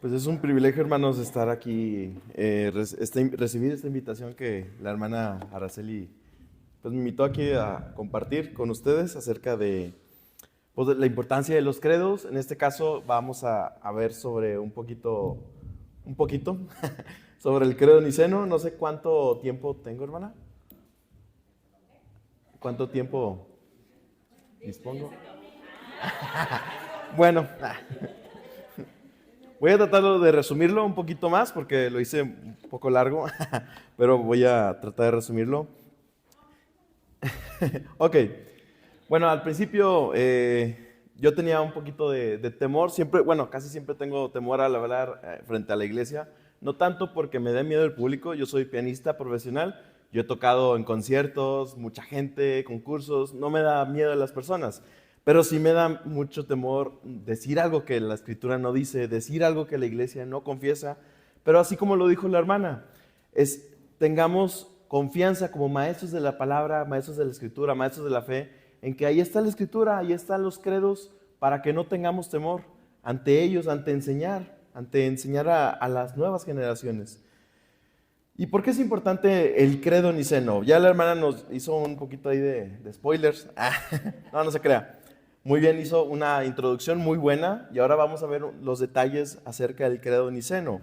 Pues es un privilegio, hermanos, estar aquí, recibir esta invitación que la hermana Araceli pues, me invitó aquí a compartir con ustedes acerca de la importancia de los credos. En este caso vamos a ver sobre un poquito, sobre el credo niceno. No sé cuánto tiempo tengo, hermana. ¿Cuánto tiempo dispongo? Bueno, voy a tratar de resumirlo un poquito más porque lo hice un poco largo, pero voy a tratar de resumirlo. Ok, bueno, al principio yo tenía un poquito de temor, siempre, bueno, casi siempre tengo temor al hablar frente a la iglesia, no tanto porque me dé miedo el público, yo soy pianista profesional, yo he tocado en conciertos, mucha gente, concursos, no me da miedo a las personas, pero sí me da mucho temor decir algo que la escritura no dice, decir algo que la iglesia no confiesa, pero así como lo dijo la hermana, tengamos confianza como maestros de la palabra, maestros de la escritura, maestros de la fe, en que ahí está la escritura, ahí están los credos, para que no tengamos temor ante ellos, ante enseñar a las nuevas generaciones. ¿Y por qué es importante el credo niceno? Ya la hermana nos hizo un poquito ahí de spoilers. No, no se crea. Muy bien, hizo una introducción muy buena y ahora vamos a ver los detalles acerca del credo niceno.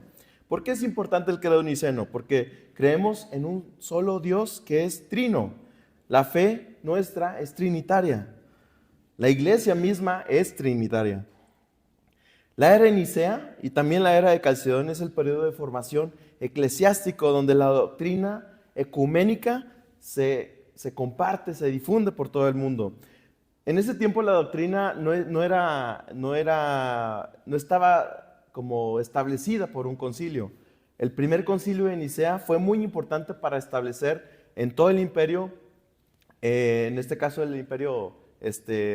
¿Por qué es importante el credo niceno? Porque creemos en un solo Dios que es trino. La fe nuestra es trinitaria. La iglesia misma es trinitaria. La era de Nicea y también la era de Calcedón es el periodo de formación eclesiástico donde la doctrina ecuménica se comparte, se difunde por todo el mundo. En ese tiempo la doctrina no estaba como establecida por un concilio. El primer concilio de Nicea fue muy importante para establecer en todo el imperio, en este caso el imperio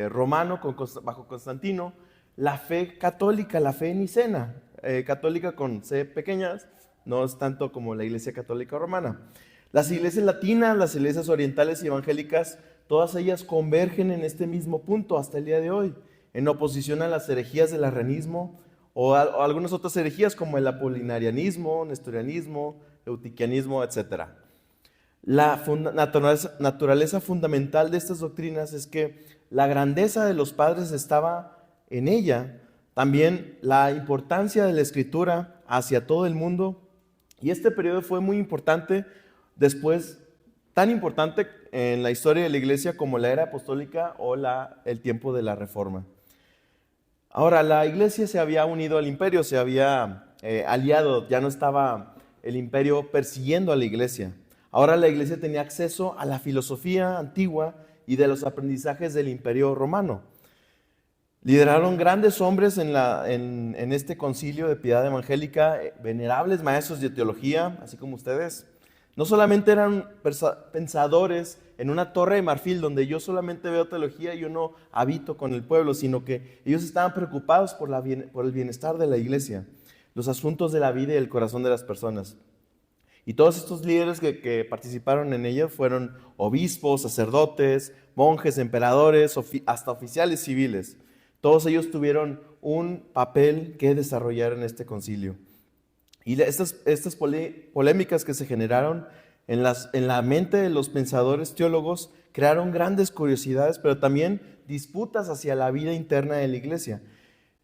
romano bajo Constantino, la fe católica, la fe nicena, católica con C pequeñas, no es tanto como la iglesia católica romana. Las iglesias latinas, las iglesias orientales y evangélicas, todas ellas convergen en este mismo punto hasta el día de hoy, en oposición a las herejías del arrianismo o algunas otras herejías como el apolinarianismo, nestorianismo, eutiquianismo, etc. La naturaleza fundamental de estas doctrinas es que la grandeza de los padres estaba en ella, también la importancia de la escritura hacia todo el mundo, y este periodo fue muy importante después, tan importante en la historia de la iglesia como la era apostólica o el tiempo de la reforma. Ahora, la iglesia se había unido al imperio, se había aliado, ya no estaba el imperio persiguiendo a la iglesia. Ahora la iglesia tenía acceso a la filosofía antigua y de los aprendizajes del imperio romano. Lideraron grandes hombres en este concilio de piedad evangélica, venerables maestros de teología, así como ustedes. No solamente eran pensadores en una torre de marfil donde yo solamente veo teología y yo no habito con el pueblo, sino que ellos estaban preocupados por el bienestar de la iglesia, los asuntos de la vida y el corazón de las personas. Y todos estos líderes que participaron en ella fueron obispos, sacerdotes, monjes, emperadores, hasta oficiales civiles. Todos ellos tuvieron un papel que desarrollar en este concilio. Y estas polémicas que se generaron en la mente de los pensadores teólogos crearon grandes curiosidades, pero también disputas hacia la vida interna de la iglesia.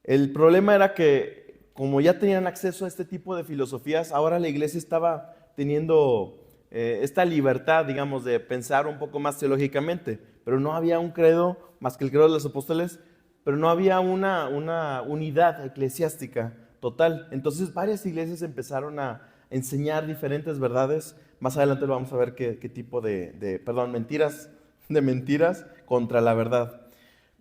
El problema era que, como ya tenían acceso a este tipo de filosofías, ahora la iglesia estaba teniendo esta libertad, digamos, de pensar un poco más teológicamente, pero no había un credo más que el credo de los apóstoles, pero no había una unidad eclesiástica total. Entonces varias iglesias empezaron a enseñar diferentes verdades. Más adelante lo vamos a ver qué tipo mentiras contra la verdad.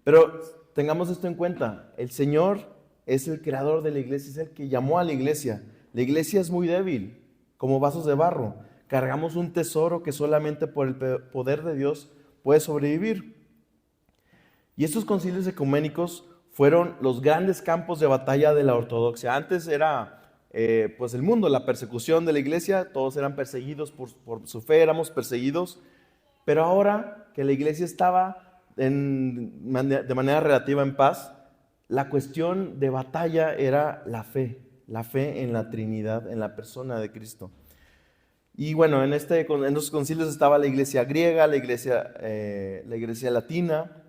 Pero tengamos esto en cuenta, el Señor es el creador de la iglesia, es el que llamó a la iglesia. La iglesia es muy débil, como vasos de barro. Cargamos un tesoro que solamente por el poder de Dios puede sobrevivir. Y estos concilios ecuménicos fueron los grandes campos de batalla de la ortodoxia. Antes era pues el mundo, la persecución de la iglesia, todos eran perseguidos por su fe, éramos perseguidos, pero ahora que la iglesia estaba de manera relativa en paz, la cuestión de batalla era la fe. la fe en la Trinidad, en la persona de Cristo. Y bueno, en esos concilios estaba la iglesia griega, la iglesia latina,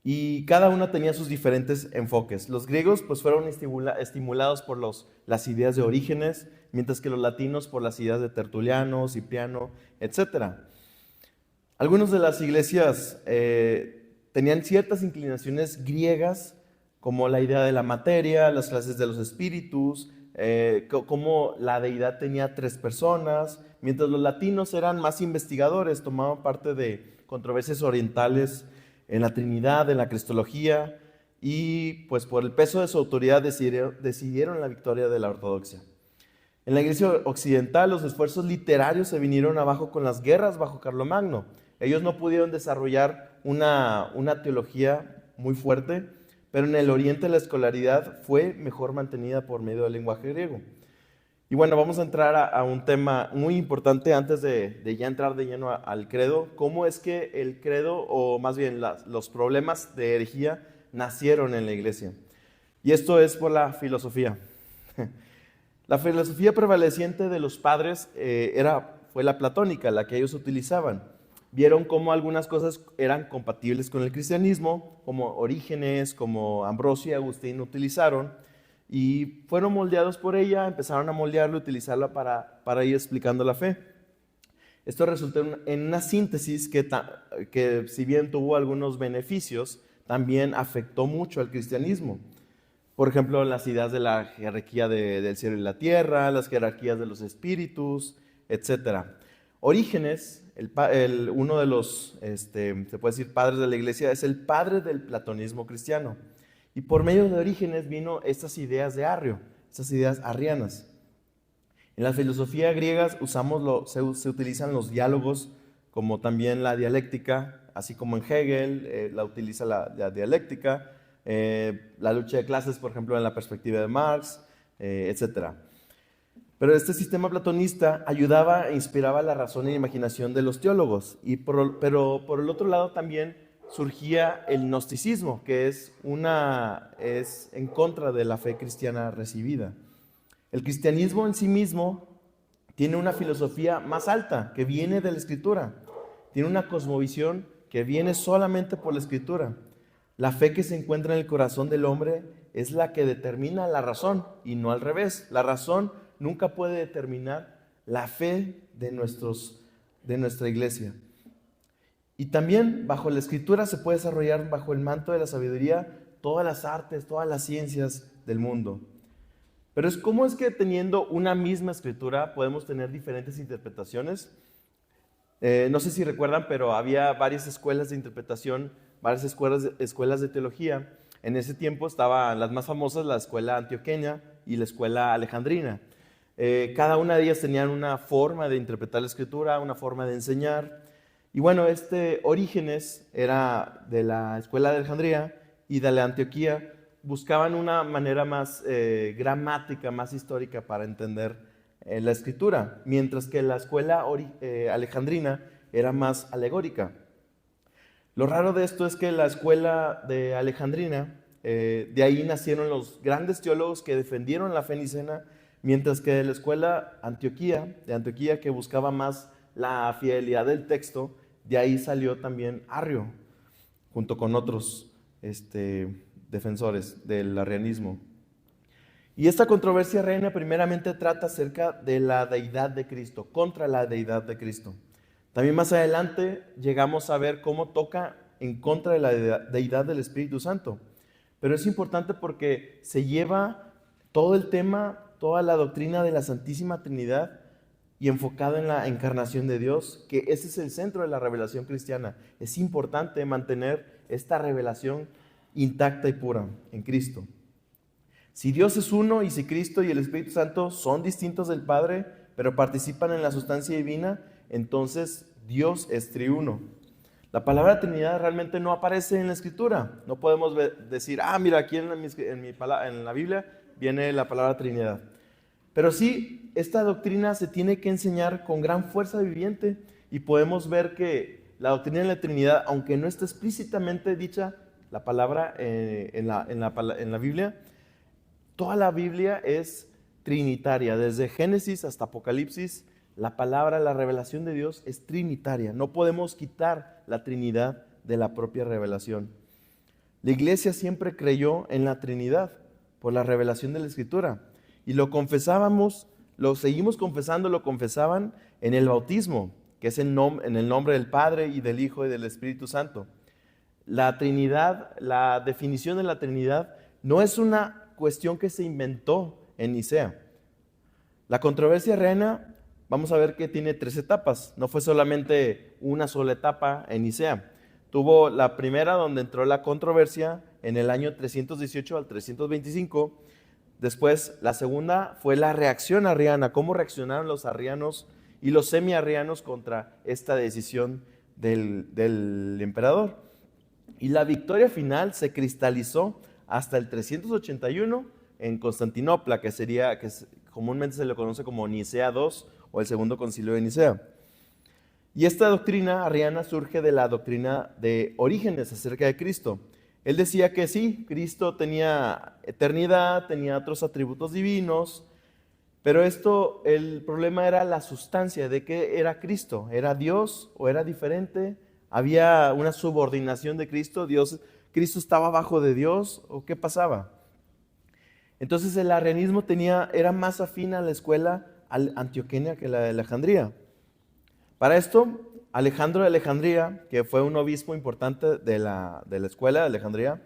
y cada una tenía sus diferentes enfoques. Los griegos pues fueron estimulados por las ideas de Orígenes, mientras que los latinos por las ideas de Tertuliano, Cipriano, etc. Algunas de las iglesias tenían ciertas inclinaciones griegas, como la idea de la materia, las clases de los espíritus, como la deidad tenía 3 personas, mientras los latinos eran más investigadores, tomaban parte de controversias orientales en la Trinidad, en la Cristología, y pues por el peso de su autoridad decidieron la victoria de la ortodoxia. En la iglesia occidental los esfuerzos literarios se vinieron abajo con las guerras bajo Carlomagno. Ellos no pudieron desarrollar una teología muy fuerte, pero en el oriente la escolaridad fue mejor mantenida por medio del lenguaje griego. Y bueno, vamos a entrar a un tema muy importante antes de ya entrar de lleno al credo. ¿Cómo es que el credo, o más bien los problemas de herejía, nacieron en la iglesia? Y esto es por la filosofía. La filosofía prevaleciente de los padres fue la platónica, la que ellos utilizaban. Vieron cómo algunas cosas eran compatibles con el cristianismo, como Orígenes, como Ambrosio y Agustín utilizaron, y fueron moldeados por ella, empezaron a moldearla, utilizarla para ir explicando la fe. Esto resultó en una síntesis que si bien tuvo algunos beneficios, también afectó mucho al cristianismo. Por ejemplo, las ideas de la jerarquía del cielo y la tierra, las jerarquías de los espíritus, etc. Orígenes, uno de los, se puede decir, padres de la iglesia, es el padre del platonismo cristiano. Y por medio de Orígenes vino estas ideas de Arrio, estas ideas arrianas. En la filosofía griega se utilizan los diálogos, como también la dialéctica, así como en Hegel la utiliza la dialéctica, la lucha de clases, por ejemplo, en la perspectiva de Marx, etc. Pero este sistema platonista ayudaba e inspiraba la razón y la imaginación de los teólogos. Pero por el otro lado también surgía el gnosticismo, que es en contra de la fe cristiana recibida. El cristianismo en sí mismo tiene una filosofía más alta, que viene de la Escritura. Tiene una cosmovisión que viene solamente por la Escritura. La fe que se encuentra en el corazón del hombre es la que determina la razón, y no al revés. La razón nunca puede determinar la fe de nuestra iglesia. Y también bajo la Escritura se puede desarrollar bajo el manto de la sabiduría todas las artes, todas las ciencias del mundo. Pero ¿cómo es que teniendo una misma Escritura podemos tener diferentes interpretaciones? No sé si recuerdan, pero había varias escuelas de interpretación, varias escuelas de teología. En ese tiempo estaban las más famosas, la escuela antioqueña y la escuela alejandrina. Cada una de ellas tenían una forma de interpretar la Escritura, una forma de enseñar. Y bueno, Orígenes era de la escuela de Alejandría, y de la Antioquía buscaban una manera más gramática, más histórica para entender la Escritura, mientras que la escuela alejandrina era más alegórica. Lo raro de esto es que la escuela de Alejandrina, de ahí nacieron los grandes teólogos que defendieron la fe nicena, mientras que de la escuela de Antioquía, que buscaba más la fidelidad del texto, de ahí salió también Arrio, junto con otros defensores del arrianismo. Y esta controversia reina primeramente trata acerca de la deidad de Cristo, contra la deidad de Cristo. También más adelante llegamos a ver cómo toca en contra de la deidad del Espíritu Santo. Pero es importante porque se lleva todo el tema, toda la doctrina de la Santísima Trinidad y enfocado en la encarnación de Dios, que ese es el centro de la revelación cristiana. Es importante mantener esta revelación intacta y pura en Cristo. Si Dios es uno y si Cristo y el Espíritu Santo son distintos del Padre, pero participan en la sustancia divina, entonces Dios es triuno. La palabra Trinidad realmente no aparece en la Escritura. No podemos decir, mira, aquí en la Biblia viene la palabra Trinidad. Pero sí, esta doctrina se tiene que enseñar con gran fuerza viviente, y podemos ver que la doctrina de la Trinidad, aunque no está explícitamente dicha la palabra en la Biblia, Toda la Biblia es trinitaria, desde Génesis hasta Apocalipsis. La palabra, la revelación de Dios es trinitaria. No podemos quitar la Trinidad de la propia revelación. La iglesia siempre creyó en la Trinidad por la revelación de la Escritura. Y lo confesábamos, lo seguimos confesando, lo confesaban en el bautismo, que es en el nombre del Padre y del Hijo y del Espíritu Santo. La Trinidad, la definición de la Trinidad no es una cuestión que se inventó en Nicea. La controversia arriana, vamos a ver que tiene 3 etapas. No fue solamente una sola etapa en Nicea. Tuvo la primera donde entró la controversia en el año 318 al 325. Después, la segunda fue la reacción arriana, cómo reaccionaron los arrianos y los semi-arrianos contra esta decisión del emperador. Y la victoria final se cristalizó hasta el 381 en Constantinopla, que comúnmente se le conoce como Nicea II o el Segundo Concilio de Nicea. Y esta doctrina arriana surge de la doctrina de Orígenes acerca de Cristo. Él decía que sí, Cristo tenía eternidad, tenía otros atributos divinos, pero el problema era la sustancia de qué era Cristo. ¿Era Dios o era diferente? ¿Había una subordinación de Cristo? ¿Cristo estaba abajo de Dios o qué pasaba? Entonces el arrianismo era más afín a la escuela antioqueña que la de Alejandría. Para esto, Alejandro de Alejandría, que fue un obispo importante de la escuela de Alejandría,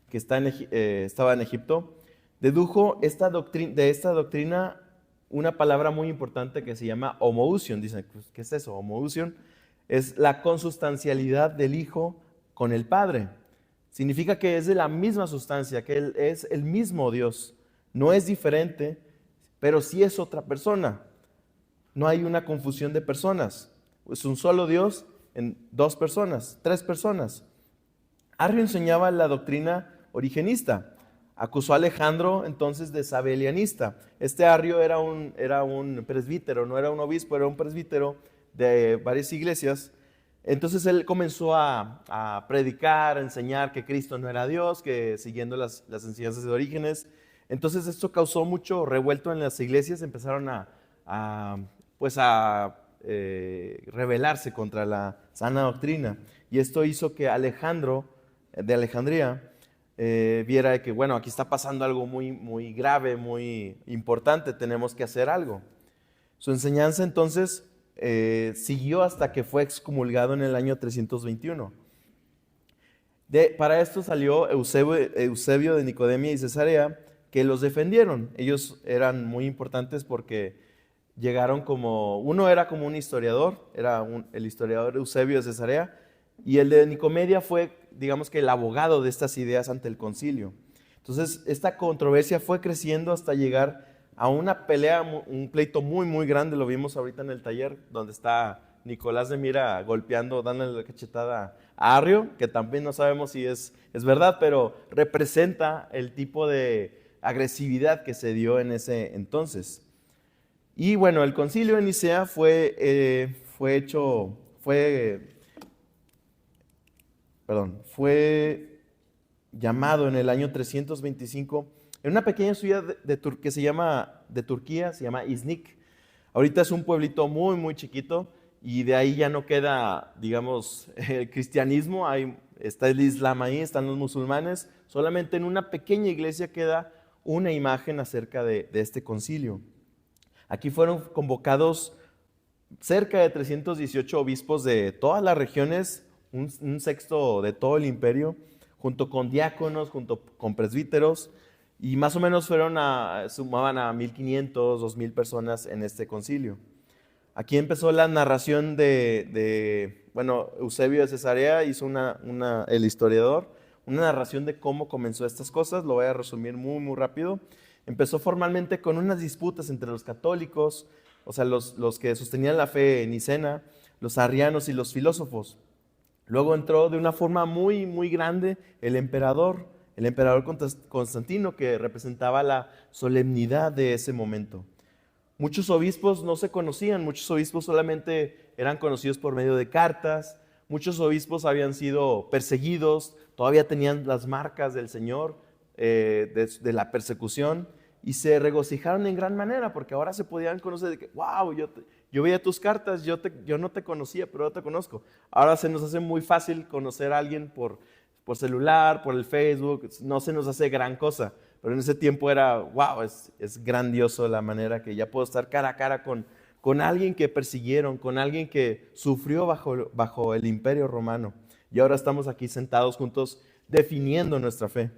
que estaba en Egipto, dedujo de esta doctrina una palabra muy importante que se llama homoousion. Dicen, ¿qué es eso? Homoousion es la consustancialidad del Hijo con el Padre. Significa que es de la misma sustancia, que Él es el mismo Dios. No es diferente, pero sí es otra persona. No hay una confusión de personas. Es un solo Dios en 2 personas, 3 personas. Arrio enseñaba la doctrina origenista. Acusó a Alejandro entonces de sabelianista. Arrio era un presbítero, no era un obispo, era un presbítero de varias iglesias. Entonces él comenzó a predicar, a enseñar que Cristo no era Dios, que siguiendo las enseñanzas de Orígenes. Entonces esto causó mucho revuelto en las iglesias, empezaron a rebelarse contra la sana doctrina. Y esto hizo que Alejandro de Alejandría viera que, bueno, aquí está pasando algo muy, muy grave, muy importante, tenemos que hacer algo. Su enseñanza entonces siguió hasta que fue excomulgado en el año 321. Para esto salió Eusebio de Nicodemia y Cesarea, que los defendieron. Ellos eran muy importantes porque llegaron uno era como un historiador, el historiador Eusebio de Cesarea, y el de Nicomedia fue, digamos que el abogado de estas ideas ante el concilio. Entonces, esta controversia fue creciendo hasta llegar a una pelea, un pleito muy, muy grande. Lo vimos ahorita en el taller, donde está Nicolás de Mira golpeando, dándole la cachetada a Arrio, que también no sabemos si es verdad, pero representa el tipo de agresividad que se dio en ese entonces. Y bueno, el concilio de Nicea fue llamado en el año 325 en una pequeña ciudad de Turquía, se llama Iznik. Ahorita es un pueblito muy, muy chiquito y de ahí ya no queda, digamos, el cristianismo. Está el Islam ahí, están los musulmanes. Solamente en una pequeña iglesia queda una imagen acerca de este concilio. Aquí fueron convocados cerca de 318 obispos de todas las regiones, un sexto de todo el imperio, junto con diáconos, junto con presbíteros, y más o menos sumaban a 1,500, 2,000 personas en este concilio. Aquí empezó la narración Eusebio de Cesarea hizo el historiador, una narración de cómo comenzó estas cosas. Lo voy a resumir muy, muy rápido. Empezó formalmente con unas disputas entre los católicos, o sea, los que sostenían la fe nicena, los arrianos y los filósofos. Luego entró de una forma muy, muy grande el emperador Constantino, que representaba la solemnidad de ese momento. Muchos obispos no se conocían, muchos obispos solamente eran conocidos por medio de cartas, muchos obispos habían sido perseguidos, todavía tenían las marcas del Señor, de la persecución y se regocijaron en gran manera porque ahora se podían conocer de que, wow, yo veía tus cartas, yo no te conocía, pero ahora te conozco. Ahora se nos hace muy fácil conocer a alguien por celular, por el Facebook, no se nos hace gran cosa, pero en ese tiempo era, wow, es grandioso la manera que ya puedo estar cara a cara con alguien que persiguieron, con alguien que sufrió bajo el imperio romano. Y ahora estamos aquí sentados juntos definiendo nuestra fe.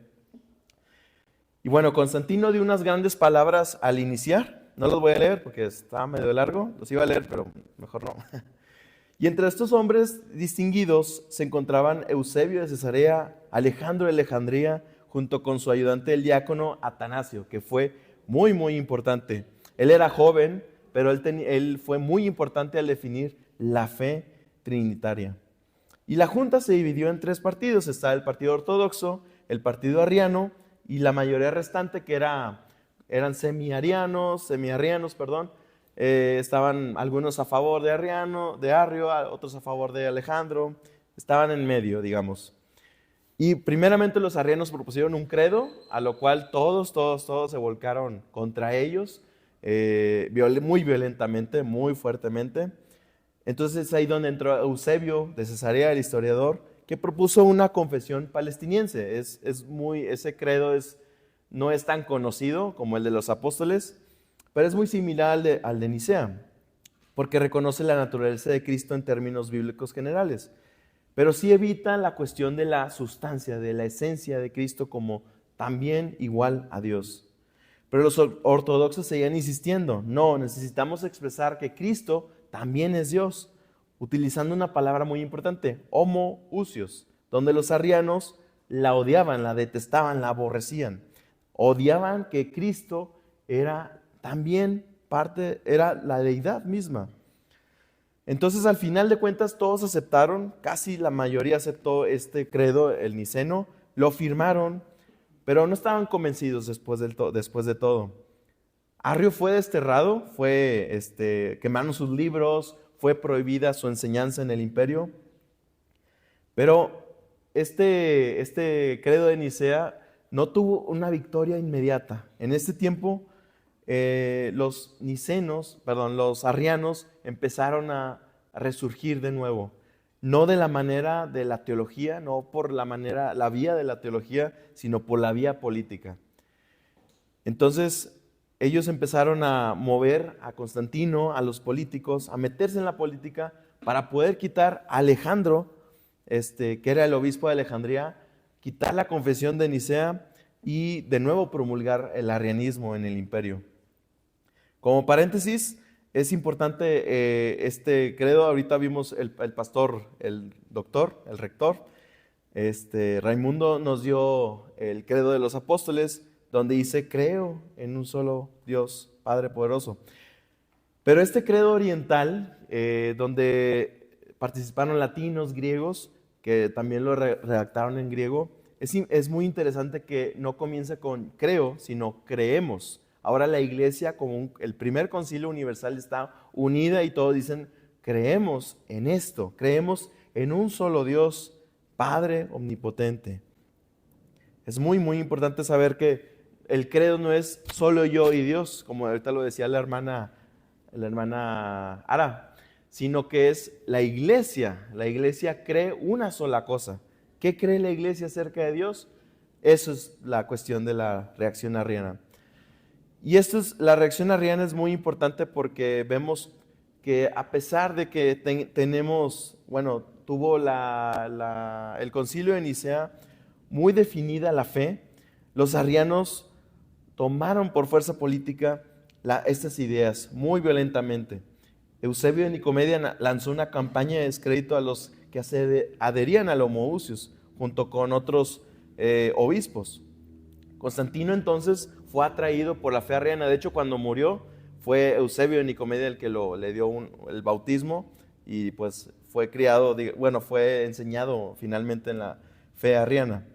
Y bueno, Constantino dio unas grandes palabras al iniciar. No los voy a leer porque está medio largo. Los iba a leer, pero mejor no. Y entre estos hombres distinguidos se encontraban Eusebio de Cesarea, Alejandro de Alejandría, junto con su ayudante el diácono Atanasio, que fue muy, muy importante. Él era joven, pero él fue muy importante al definir la fe trinitaria. Y la junta se dividió en 3 partidos. Está el partido ortodoxo, el partido arriano y la mayoría restante que eran semiarrianos, estaban algunos a favor de Arrio, otros a favor de Alejandro, estaban en medio, digamos. Y primeramente los arrianos propusieron un credo, a lo cual todos se volcaron contra ellos, muy violentamente, muy fuertemente. Entonces es ahí donde entró Eusebio de Cesarea, el historiador, que propuso una confesión palestiniense. Ese credo no es tan conocido como el de los apóstoles, pero es muy similar al de Nicea, porque reconoce la naturaleza de Cristo en términos bíblicos generales, pero sí evita la cuestión de la sustancia, de la esencia de Cristo como también igual a Dios. Pero los ortodoxos seguían insistiendo, no, necesitamos expresar que Cristo también es Dios, utilizando una palabra muy importante, homoousios, donde los arrianos la odiaban, la detestaban, la aborrecían. Odiaban que Cristo era también era la deidad misma. Entonces, al final de cuentas, todos aceptaron, casi la mayoría aceptó este credo, el niceno, lo firmaron, pero no estaban convencidos después de todo. Arrio fue desterrado, quemaron sus libros, fue prohibida su enseñanza en el imperio, pero este credo de Nicea no tuvo una victoria inmediata. En este tiempo, los arrianos empezaron a resurgir de nuevo, no de la manera de la teología, no por la vía de la teología, sino por la vía política. Entonces, ellos empezaron a mover a Constantino, a los políticos, a meterse en la política para poder quitar a Alejandro, que era el obispo de Alejandría, quitar la confesión de Nicea y de nuevo promulgar el arrianismo en el imperio. Como paréntesis, es importante este credo. Ahorita vimos el pastor, el doctor, el rector, Raimundo nos dio el credo de los apóstoles, donde dice, creo en un solo Dios, Padre poderoso. Pero este credo oriental, donde participaron latinos, griegos, que también lo redactaron en griego, es muy interesante que no comienza con creo, sino creemos. Ahora la iglesia, como el primer concilio universal, está unida y todos dicen, creemos en esto, creemos en un solo Dios, Padre omnipotente. Es muy, muy importante saber que el credo no es solo yo y Dios, como ahorita lo decía la hermana Ara, sino que es la iglesia. La iglesia cree una sola cosa. ¿Qué cree la iglesia acerca de Dios? Eso es la cuestión de la reacción arriana. Y la reacción arriana es muy importante porque vemos que a pesar de que tuvo el concilio de Nicea muy definida la fe, los arrianos tomaron por fuerza política estas ideas muy violentamente. Eusebio de Nicomedia lanzó una campaña de descrédito a los que adherían al homoousios, junto con otros obispos. Constantino entonces fue atraído por la fe arriana. De hecho, cuando murió, fue Eusebio de Nicomedia el que le dio el bautismo y pues fue enseñado finalmente en la fe arriana.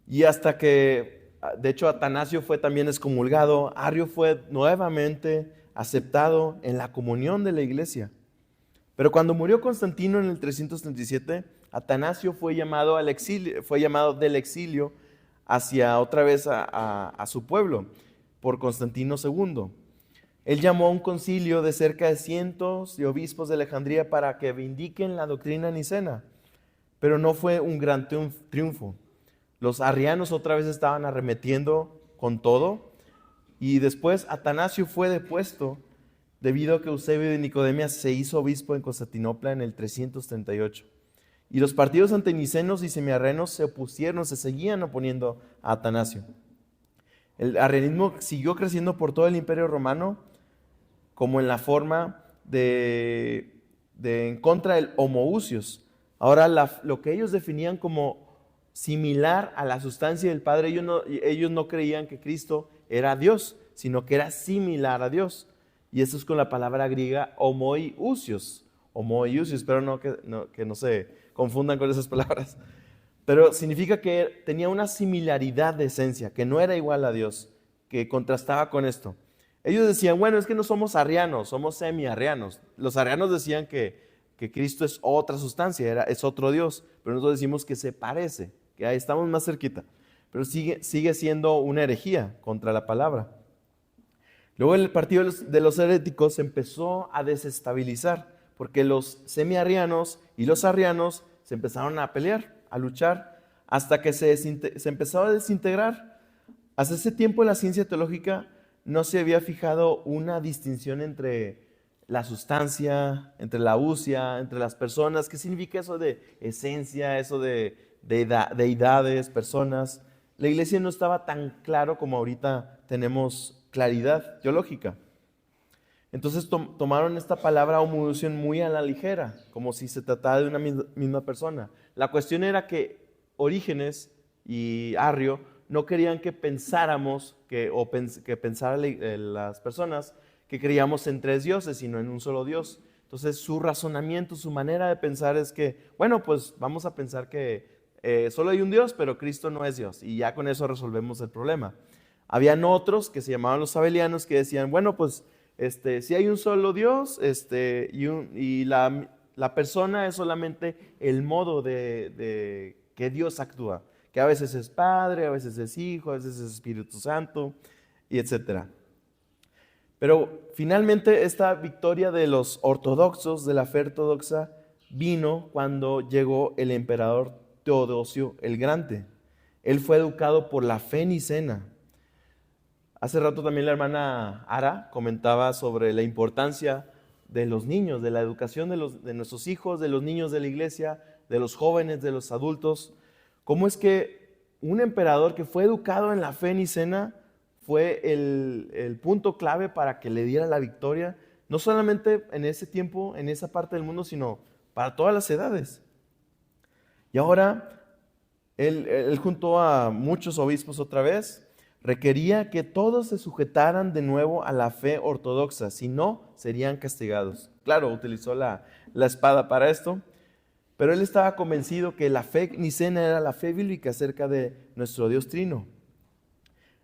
Y hasta que, de hecho, Atanasio fue también excomulgado, Arrio fue nuevamente aceptado en la comunión de la iglesia. Pero cuando murió Constantino en el 337, Atanasio fue llamado del exilio hacia otra vez a su pueblo por Constantino II. Él llamó a un concilio de cerca de cientos de obispos de Alejandría para que vindiquen la doctrina nicena, pero no fue un gran triunfo. Los arrianos otra vez estaban arremetiendo con todo, y después Atanasio fue depuesto debido a que Eusebio de Nicodemia se hizo obispo en Constantinopla en el 338. Y los partidos antenicenos y semiarrenos se opusieron, se seguían oponiendo a Atanasio. El arrianismo siguió creciendo por todo el Imperio Romano, como en la forma de en contra del homoousios. Ahora lo que ellos definían como similar a la sustancia del Padre, ellos no creían que Cristo era Dios, sino que era similar a Dios. Y eso es con la palabra griega homoiousios. Homoiousios, espero que no se confundan con esas palabras. Pero significa que tenía una similaridad de esencia, que no era igual a Dios, que contrastaba con esto. Ellos decían, bueno, es que no somos arrianos, somos semi-arrianos. Los arrianos decían que Cristo es otra sustancia, es otro Dios, pero nosotros decimos que se parece, que ahí estamos más cerquita. Pero sigue siendo una herejía contra la palabra. Luego el partido de los heréticos se empezó a desestabilizar, porque los semi-arrianos y los arrianos se empezaron a pelear, a luchar, hasta que se empezó a desintegrar. Hasta ese tiempo en la ciencia teológica no se había fijado una distinción entre la sustancia, entre la ousia, entre las personas. ¿Qué significa eso de esencia, eso de deidades, personas? La iglesia no estaba tan claro como ahorita tenemos claridad teológica. Entonces tomaron esta palabra homoousion muy a la ligera, como si se tratara de una misma persona. La cuestión era que Orígenes y Arrio no querían que pensáramos, que pensaran las personas que creíamos en tres dioses, sino en un solo Dios. Entonces su razonamiento, su manera de pensar es que, bueno, pues vamos a pensar que solo hay un Dios, pero Cristo no es Dios, y ya con eso resolvemos el problema. Habían otros que se llamaban los sabelianos que decían, bueno, pues si hay un solo Dios y la persona es solamente el modo de que Dios actúa, que a veces es Padre, a veces es Hijo, a veces es Espíritu Santo, y etcétera. Pero finalmente esta victoria de los ortodoxos, de la fe ortodoxa, vino cuando llegó el emperador Teodosio el Grande. Él fue educado por la fe nicena. Hace rato también la hermana Ara comentaba sobre la importancia de los niños, de la educación de nuestros hijos, de los niños de la iglesia, de los jóvenes, de los adultos. ¿Cómo es que un emperador que fue educado en la fe nicena fue el punto clave para que le diera la victoria, no solamente en ese tiempo, en esa parte del mundo, sino para todas las edades? Y ahora, él juntó a muchos obispos otra vez, requería que todos se sujetaran de nuevo a la fe ortodoxa, si no, serían castigados. Claro, utilizó la espada para esto, pero él estaba convencido que la fe nicena era la fe bíblica acerca de nuestro Dios Trino.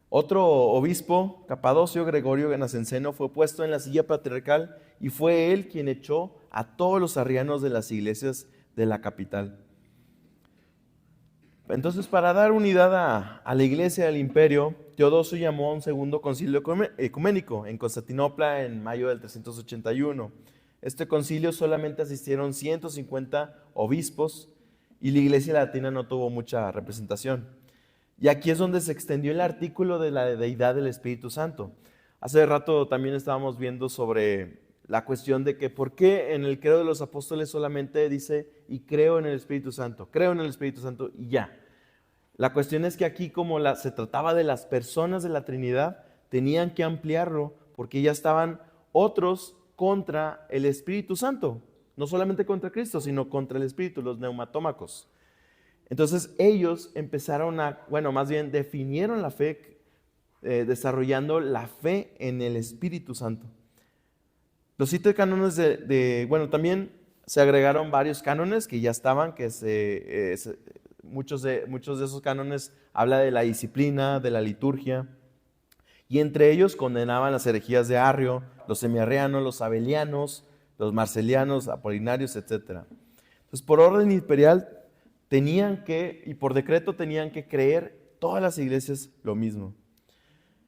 Otro obispo, Capadocio Gregorio Nacenceno, fue puesto en la silla patriarcal y fue él quien echó a todos los arrianos de las iglesias de la capital. Entonces, para dar unidad a la iglesia del imperio, Teodosio llamó a un segundo concilio ecuménico en Constantinopla en mayo del 381. Este concilio solamente asistieron 150 obispos y la iglesia latina no tuvo mucha representación. Y aquí es donde se extendió el artículo de la deidad del Espíritu Santo. Hace rato también estábamos viendo sobre la cuestión de que por qué en el credo de los apóstoles solamente dice y creo en el Espíritu Santo y ya. La cuestión es que aquí como se trataba de las personas de la Trinidad, tenían que ampliarlo porque ya estaban otros contra el Espíritu Santo, no solamente contra Cristo, sino contra el Espíritu, los neumatómacos. Entonces ellos empezaron más bien definieron la fe, desarrollando la fe en el Espíritu Santo. Los 7 cánones también se agregaron varios cánones que ya estaban, muchos de esos cánones habla de la disciplina, de la liturgia, y entre ellos condenaban las herejías de Arrio, los semiarrianos, los sabelianos, los marcelianos, apolinarios, etc. Entonces, por orden imperial y por decreto tenían que creer todas las iglesias lo mismo.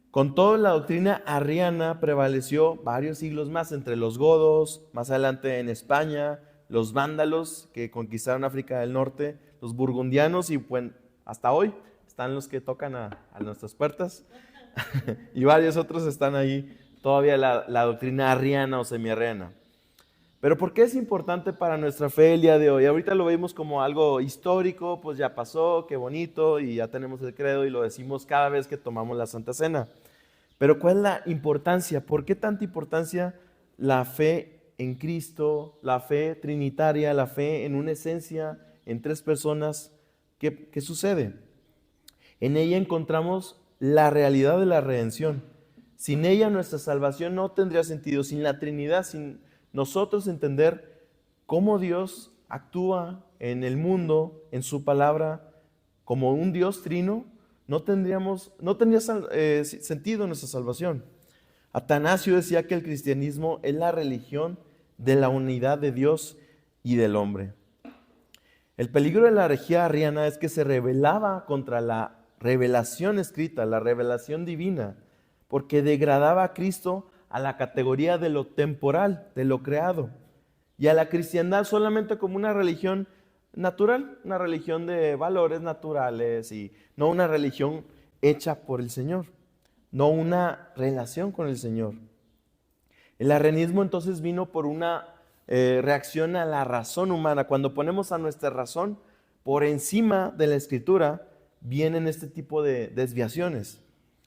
Con todo, la doctrina arriana prevaleció varios siglos más entre los godos, más adelante en España, los vándalos que conquistaron África del Norte, los burgundianos y pues, hasta hoy están los que tocan a nuestras puertas y varios otros están ahí todavía la doctrina arriana o semiarriana. Pero ¿por qué es importante para nuestra fe el día de hoy? Ahorita lo vemos como algo histórico, pues ya pasó, qué bonito, y ya tenemos el credo y lo decimos cada vez que tomamos la Santa Cena. Pero ¿cuál es la importancia? ¿Por qué tanta importancia la fe en Cristo, la fe trinitaria, la fe en una esencia, en tres personas? ¿Qué sucede? En ella encontramos la realidad de la redención. Sin ella nuestra salvación no tendría sentido. Sin la Trinidad, sin nosotros entender cómo Dios actúa en el mundo, en su palabra, como un Dios trino, no tendría sentido nuestra salvación. Atanasio decía que el cristianismo es la religión de la unidad de Dios y del hombre. El peligro de la herejía arriana es que se rebelaba contra la revelación escrita, la revelación divina, porque degradaba a Cristo a la categoría de lo temporal, de lo creado, y a la cristiandad solamente como una religión natural, una religión de valores naturales y no una religión hecha por el Señor, no una relación con el Señor. El arrianismo entonces vino por una reacción a la razón humana. Cuando ponemos a nuestra razón por encima de la Escritura, vienen este tipo de desviaciones,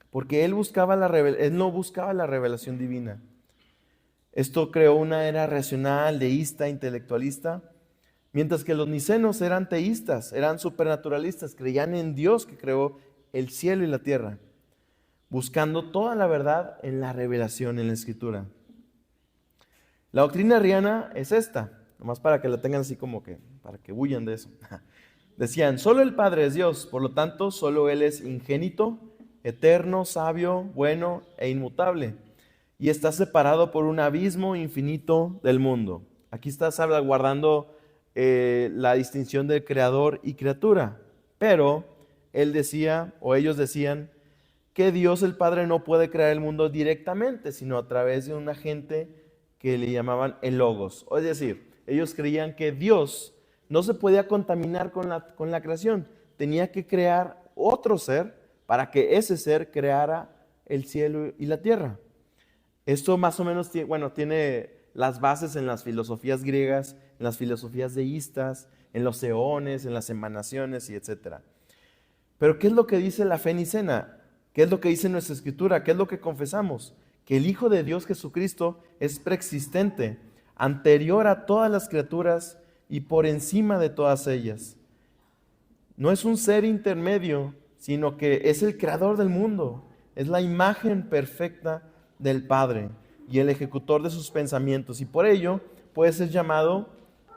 porque él no buscaba la revelación divina. Esto creó una era racional, deísta, intelectualista, mientras que los nicenos eran teístas, eran supernaturalistas, creían en Dios que creó el cielo y la tierra, buscando toda la verdad en la revelación, en la Escritura. La doctrina arriana es esta, nomás para que la tengan así como que, para que huyan de eso. Decían, solo el Padre es Dios, por lo tanto, solo Él es ingénito, eterno, sabio, bueno e inmutable, y está separado por un abismo infinito del mundo. Aquí está guardando la distinción de creador y criatura, pero él decía, o ellos decían, que Dios el Padre no puede crear el mundo directamente, sino a través de un agente que le llamaban el Logos. Es decir, ellos creían que Dios no se podía contaminar con la creación, tenía que crear otro ser para que ese ser creara el cielo y la tierra. Esto más o menos tiene las bases en las filosofías griegas, en las filosofías deístas, en los eones, en las emanaciones y etc. Pero ¿qué es lo que dice la fe nicena? ¿Qué es lo que dice nuestra Escritura? ¿Qué es lo que confesamos? Que el Hijo de Dios Jesucristo es preexistente, anterior a todas las criaturas y por encima de todas ellas. No es un ser intermedio, sino que es el creador del mundo, es la imagen perfecta del Padre y el ejecutor de sus pensamientos, y por ello puede ser llamado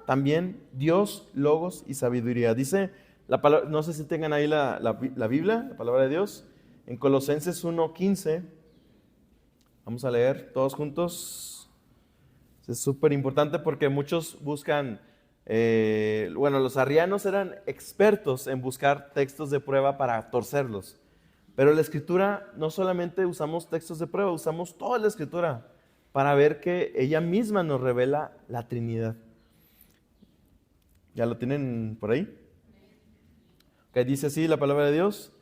también Dios, Logos y sabiduría. Dice la palabra, no sé si tengan ahí la Biblia, la palabra de Dios, en Colosenses 1:15. Vamos a leer todos juntos. Es súper importante porque muchos buscan, los arrianos eran expertos en buscar textos de prueba para torcerlos. Pero la Escritura no solamente usamos textos de prueba, usamos toda la Escritura para ver que ella misma nos revela la Trinidad. ¿Ya lo tienen por ahí? Que dice así la palabra de Dios: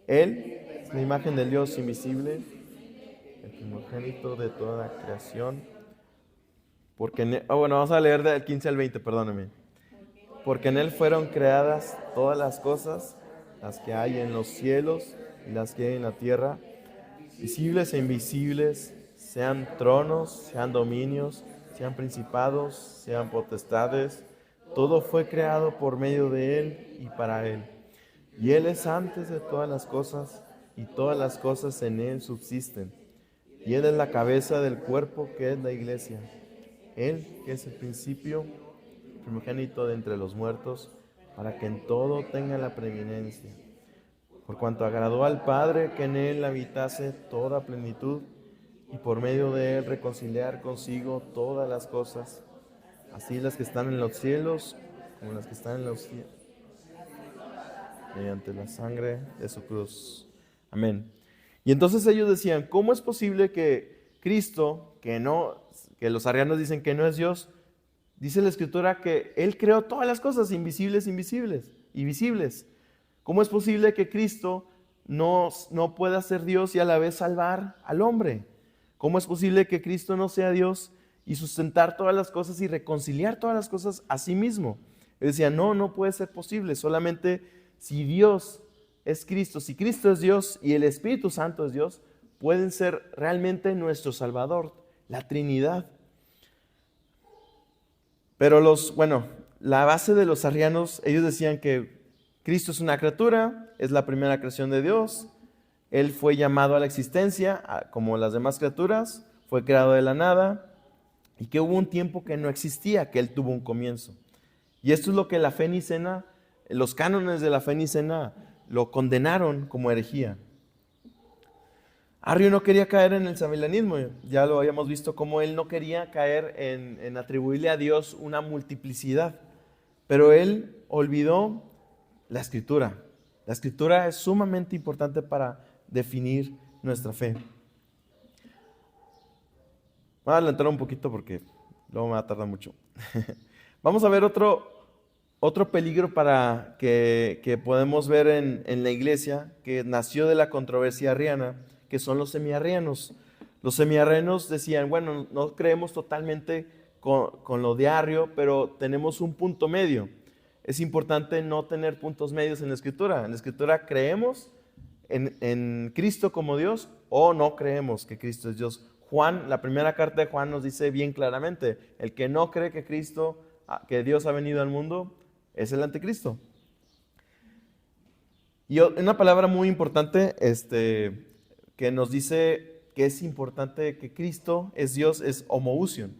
Él es la imagen del Dios invisible, el primogénito de toda la creación. Porque vamos a leer del 15 al 20, perdónenme. Porque en Él fueron creadas todas las cosas, las que hay en los cielos y las que hay en la tierra, visibles e invisibles, sean tronos, sean dominios, sean principados, sean potestades. Todo fue creado por medio de Él y para Él. Y Él es antes de todas las cosas, y todas las cosas en Él subsisten. Y Él es la cabeza del cuerpo que es la iglesia. Él que es el principio, primogénito de entre los muertos, para que en todo tenga la preeminencia. Por cuanto agradó al Padre que en Él habitase toda plenitud, y por medio de Él reconciliar consigo todas las cosas, así las que están en los cielos como las que están en los cielos. mediante la sangre de su cruz. Amén. Y entonces ellos decían, ¿cómo es posible que Cristo, que los arrianos dicen que no es Dios, dice la Escritura que Él creó todas las cosas, invisibles y visibles? ¿Cómo es posible que Cristo no pueda ser Dios y a la vez salvar al hombre? ¿Cómo es posible que Cristo no sea Dios y sustentar todas las cosas y reconciliar todas las cosas a sí mismo? Él decía, no puede ser posible, solamente si Dios es Cristo, si Cristo es Dios y el Espíritu Santo es Dios, pueden ser realmente nuestro Salvador, la Trinidad. Pero la base de los arrianos, ellos decían que Cristo es una criatura, es la primera creación de Dios, Él fue llamado a la existencia como las demás criaturas, fue creado de la nada y que hubo un tiempo que no existía, que Él tuvo un comienzo. Y esto es lo que la fe nicena, los cánones de la fe nicena lo condenaron como herejía. Arrio no quería caer en el samilanismo, ya lo habíamos visto cómo él no quería caer en atribuirle a Dios una multiplicidad, pero él olvidó la Escritura. La Escritura es sumamente importante para definir nuestra fe. Voy a adelantar un poquito porque luego me va a tardar mucho. Vamos a ver otro peligro que podemos ver en la iglesia, que nació de la controversia arriana, que son los semiarrianos. Los semiarrianos decían, bueno, no creemos totalmente con lo de Arrio, pero tenemos un punto medio. Es importante no tener puntos medios en la Escritura. En la Escritura creemos en Cristo como Dios o no creemos que Cristo es Dios. Juan, la primera carta de Juan nos dice bien claramente, el que no cree que Dios ha venido al mundo, es el anticristo. Y una palabra muy importante que nos dice que es importante que Cristo es Dios es homoousion.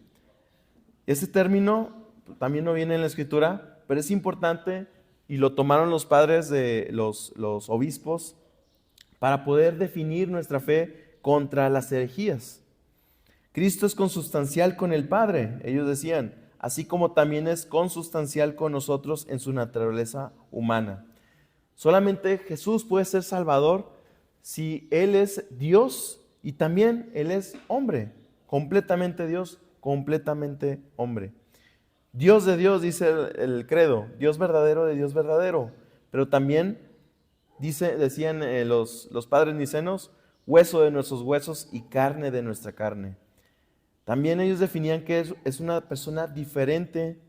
Ese término también no viene en la Escritura, pero es importante y lo tomaron los padres de los obispos para poder definir nuestra fe contra las herejías. Cristo es consustancial con el Padre, ellos decían, así como también es consustancial con nosotros en su naturaleza humana. Solamente Jesús puede ser Salvador si Él es Dios y también Él es hombre, completamente Dios, completamente hombre. Dios de Dios, dice el credo, Dios verdadero de Dios verdadero, pero también decían los padres nicenos, hueso de nuestros huesos y carne de nuestra carne. También ellos definían que es una persona diferente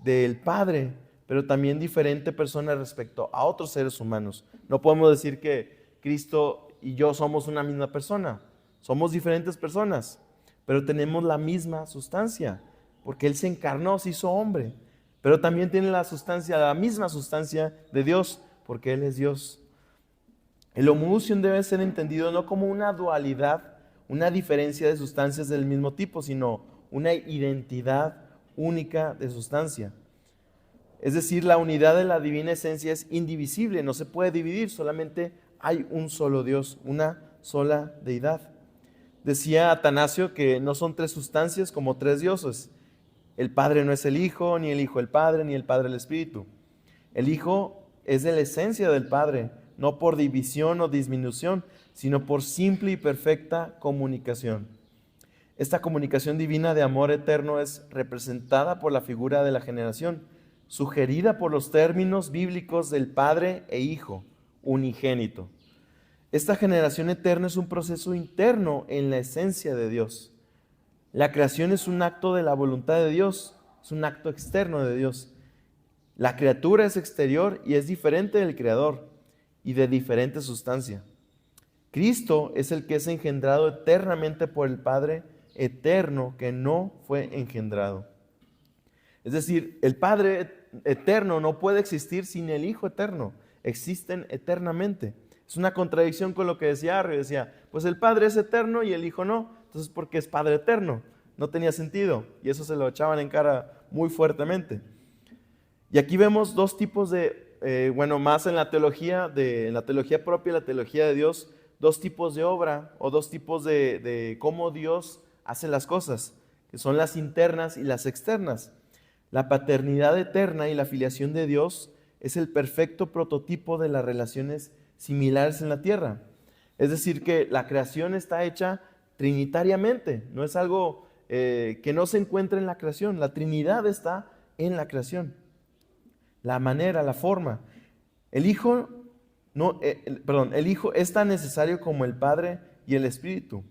del Padre, pero también diferente persona respecto a otros seres humanos. No podemos decir que Cristo y yo somos una misma persona. Somos diferentes personas, pero tenemos la misma sustancia, porque Él se encarnó, se hizo hombre, pero también tiene la misma sustancia de Dios, porque Él es Dios. El homoousion debe ser entendido no como una dualidad, una diferencia de sustancias del mismo tipo, sino una identidad única de sustancia. Es decir, la unidad de la divina esencia es indivisible, no se puede dividir, solamente hay un solo Dios, una sola deidad. Decía Atanasio que no son tres sustancias como tres dioses. El Padre no es el Hijo, ni el Hijo el Padre, ni el Padre el Espíritu. El Hijo es de la esencia del Padre, no por división o disminución, sino por simple y perfecta comunicación. Esta comunicación divina de amor eterno es representada por la figura de la generación, sugerida por los términos bíblicos del Padre e Hijo, unigénito. Esta generación eterna es un proceso interno en la esencia de Dios. La creación es un acto de la voluntad de Dios, es un acto externo de Dios. La criatura es exterior y es diferente del Creador y de diferente sustancia. Cristo es el que es engendrado eternamente por el Padre eterno que no fue engendrado. Es decir, el Padre eterno no puede existir sin el Hijo eterno. Existen eternamente. Es una contradicción con lo que decía Arrio. Decía, pues el Padre es eterno y el Hijo no. Entonces, ¿por qué es Padre eterno? No tenía sentido. Y eso se lo echaban en cara muy fuertemente. Y aquí vemos dos tipos más en la teología propia, la teología de Dios, dos tipos de obra o dos tipos de cómo Dios hace las cosas, que son las internas y las externas. La paternidad eterna y la filiación de Dios es el perfecto prototipo de las relaciones similares en la tierra. Es decir, que la creación está hecha trinitariamente, no es algo que no se encuentra en la creación. La Trinidad está en la creación. La manera, la forma. El Hijo, el Hijo es tan necesario como el Padre y el Espíritu.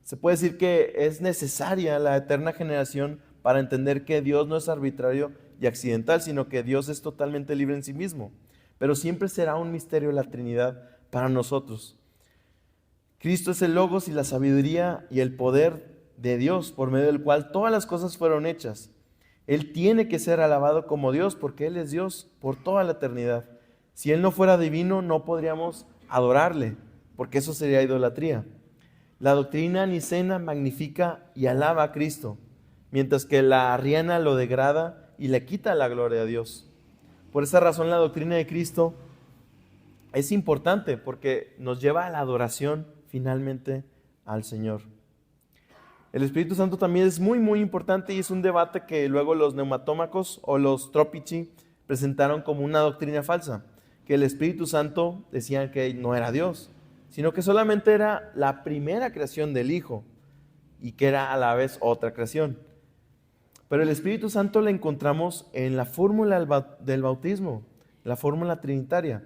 Se puede decir que es necesaria la eterna generación para entender que Dios no es arbitrario y accidental, sino que Dios es totalmente libre en sí mismo. Pero siempre será un misterio la Trinidad para nosotros. Cristo es el Logos y la sabiduría y el poder de Dios, por medio del cual todas las cosas fueron hechas. Él tiene que ser alabado como Dios porque Él es Dios por toda la eternidad. Si Él no fuera divino, no podríamos adorarle, porque eso sería idolatría. La doctrina nicena magnifica y alaba a Cristo, mientras que la arriana lo degrada y le quita la gloria a Dios. Por esa razón la doctrina de Cristo es importante porque nos lleva a la adoración finalmente al Señor. El Espíritu Santo también es muy, muy importante y es un debate que luego los neumatómacos o los tropici presentaron como una doctrina falsa, que el Espíritu Santo decían que no era Dios, sino que solamente era la primera creación del Hijo y que era a la vez otra creación. Pero el Espíritu Santo lo encontramos en la fórmula del bautismo, la fórmula trinitaria.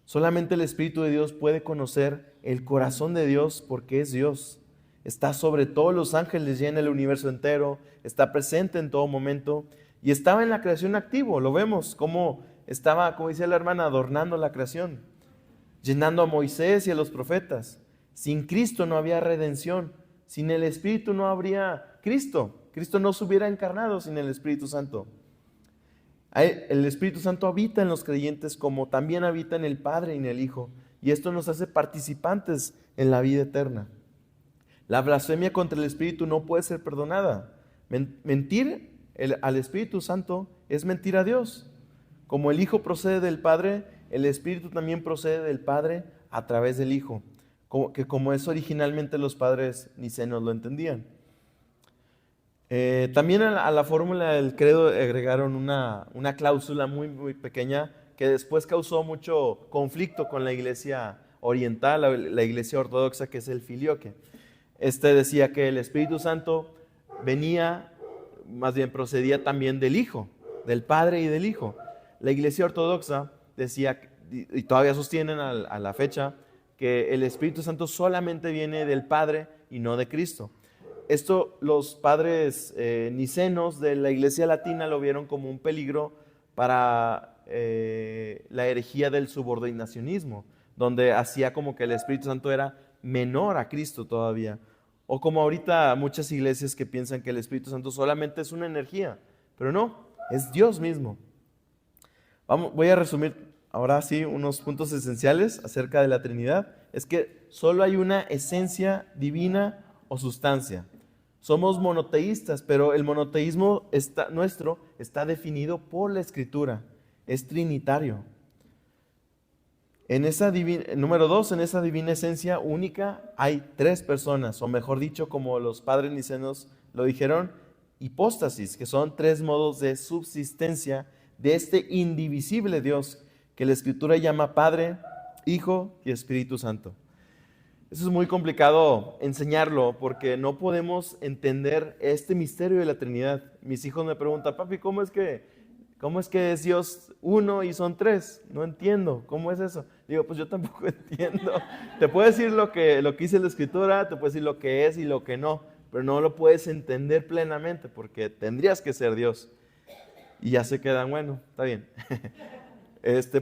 Solamente el Espíritu de Dios puede conocer el corazón de Dios porque es Dios. Está sobre todos los ángeles y en el universo entero, está presente en todo momento y estaba en la creación activo. Lo vemos como estaba, como decía la hermana, adornando la creación, llenando a Moisés y a los profetas. Sin Cristo no había redención, sin el Espíritu no habría Cristo. Cristo no se hubiera encarnado sin el Espíritu Santo. El Espíritu Santo habita en los creyentes como también habita en el Padre y en el Hijo. Y esto nos hace participantes en la vida eterna. La blasfemia contra el Espíritu no puede ser perdonada. Mentir al Espíritu Santo es mentir a Dios. Como el Hijo procede del Padre, el Espíritu también procede del Padre a través del Hijo. Como es originalmente los padres nicenos lo entendían. También a la fórmula del credo agregaron una cláusula muy, muy pequeña que después causó mucho conflicto con la iglesia oriental, la iglesia ortodoxa, que es el filioque. Decía que el Espíritu Santo procedía también del Hijo, del Padre y del Hijo. La iglesia ortodoxa decía, y todavía sostienen a la fecha, que el Espíritu Santo solamente viene del Padre y no de Cristo. Esto los padres nicenos de la iglesia latina lo vieron como un peligro para la herejía del subordinacionismo, donde hacía como que el Espíritu Santo era menor a Cristo todavía. O como ahorita muchas iglesias que piensan que el Espíritu Santo solamente es una energía, pero no, es Dios mismo. Voy a resumir ahora sí unos puntos esenciales acerca de la Trinidad. Es que solo hay una esencia divina o sustancia. Somos monoteístas, pero el monoteísmo nuestro está definido por la Escritura. Es trinitario. Número 2, en esa divina esencia única hay tres personas, o mejor dicho, como los padres nicenos lo dijeron, hipóstasis, que son tres modos de subsistencia de este indivisible Dios que la Escritura llama Padre, Hijo y Espíritu Santo. Eso es muy complicado enseñarlo porque no podemos entender este misterio de la Trinidad. Mis hijos me preguntan, papi, ¿cómo es que es Dios uno y son tres? No entiendo, ¿cómo es eso? Digo, pues yo tampoco entiendo. Te puedo decir lo que dice la Escritura, te puedo decir lo que es y lo que no, pero no lo puedes entender plenamente porque tendrías que ser Dios. Y ya se quedan, bueno, está bien.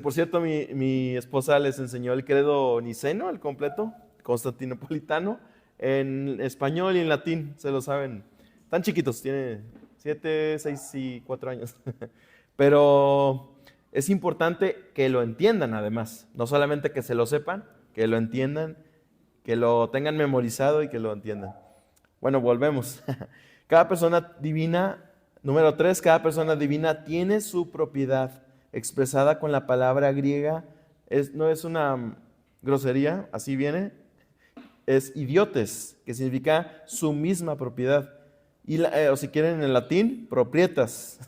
Por cierto, mi esposa les enseñó el credo niceno, el completo, constantinopolitano, en español y en latín, se lo saben. Están chiquitos, tienen 7, 6 y 4 años. Pero es importante que lo entiendan además, no solamente que se lo sepan, que lo entiendan, que lo tengan memorizado y que lo entiendan. Bueno, volvemos. Cada persona divina, número 3, cada persona divina tiene su propiedad expresada con la palabra griega, no es una grosería, así viene, es idiotes, que significa su misma propiedad. O si quieren en latín, proprietas.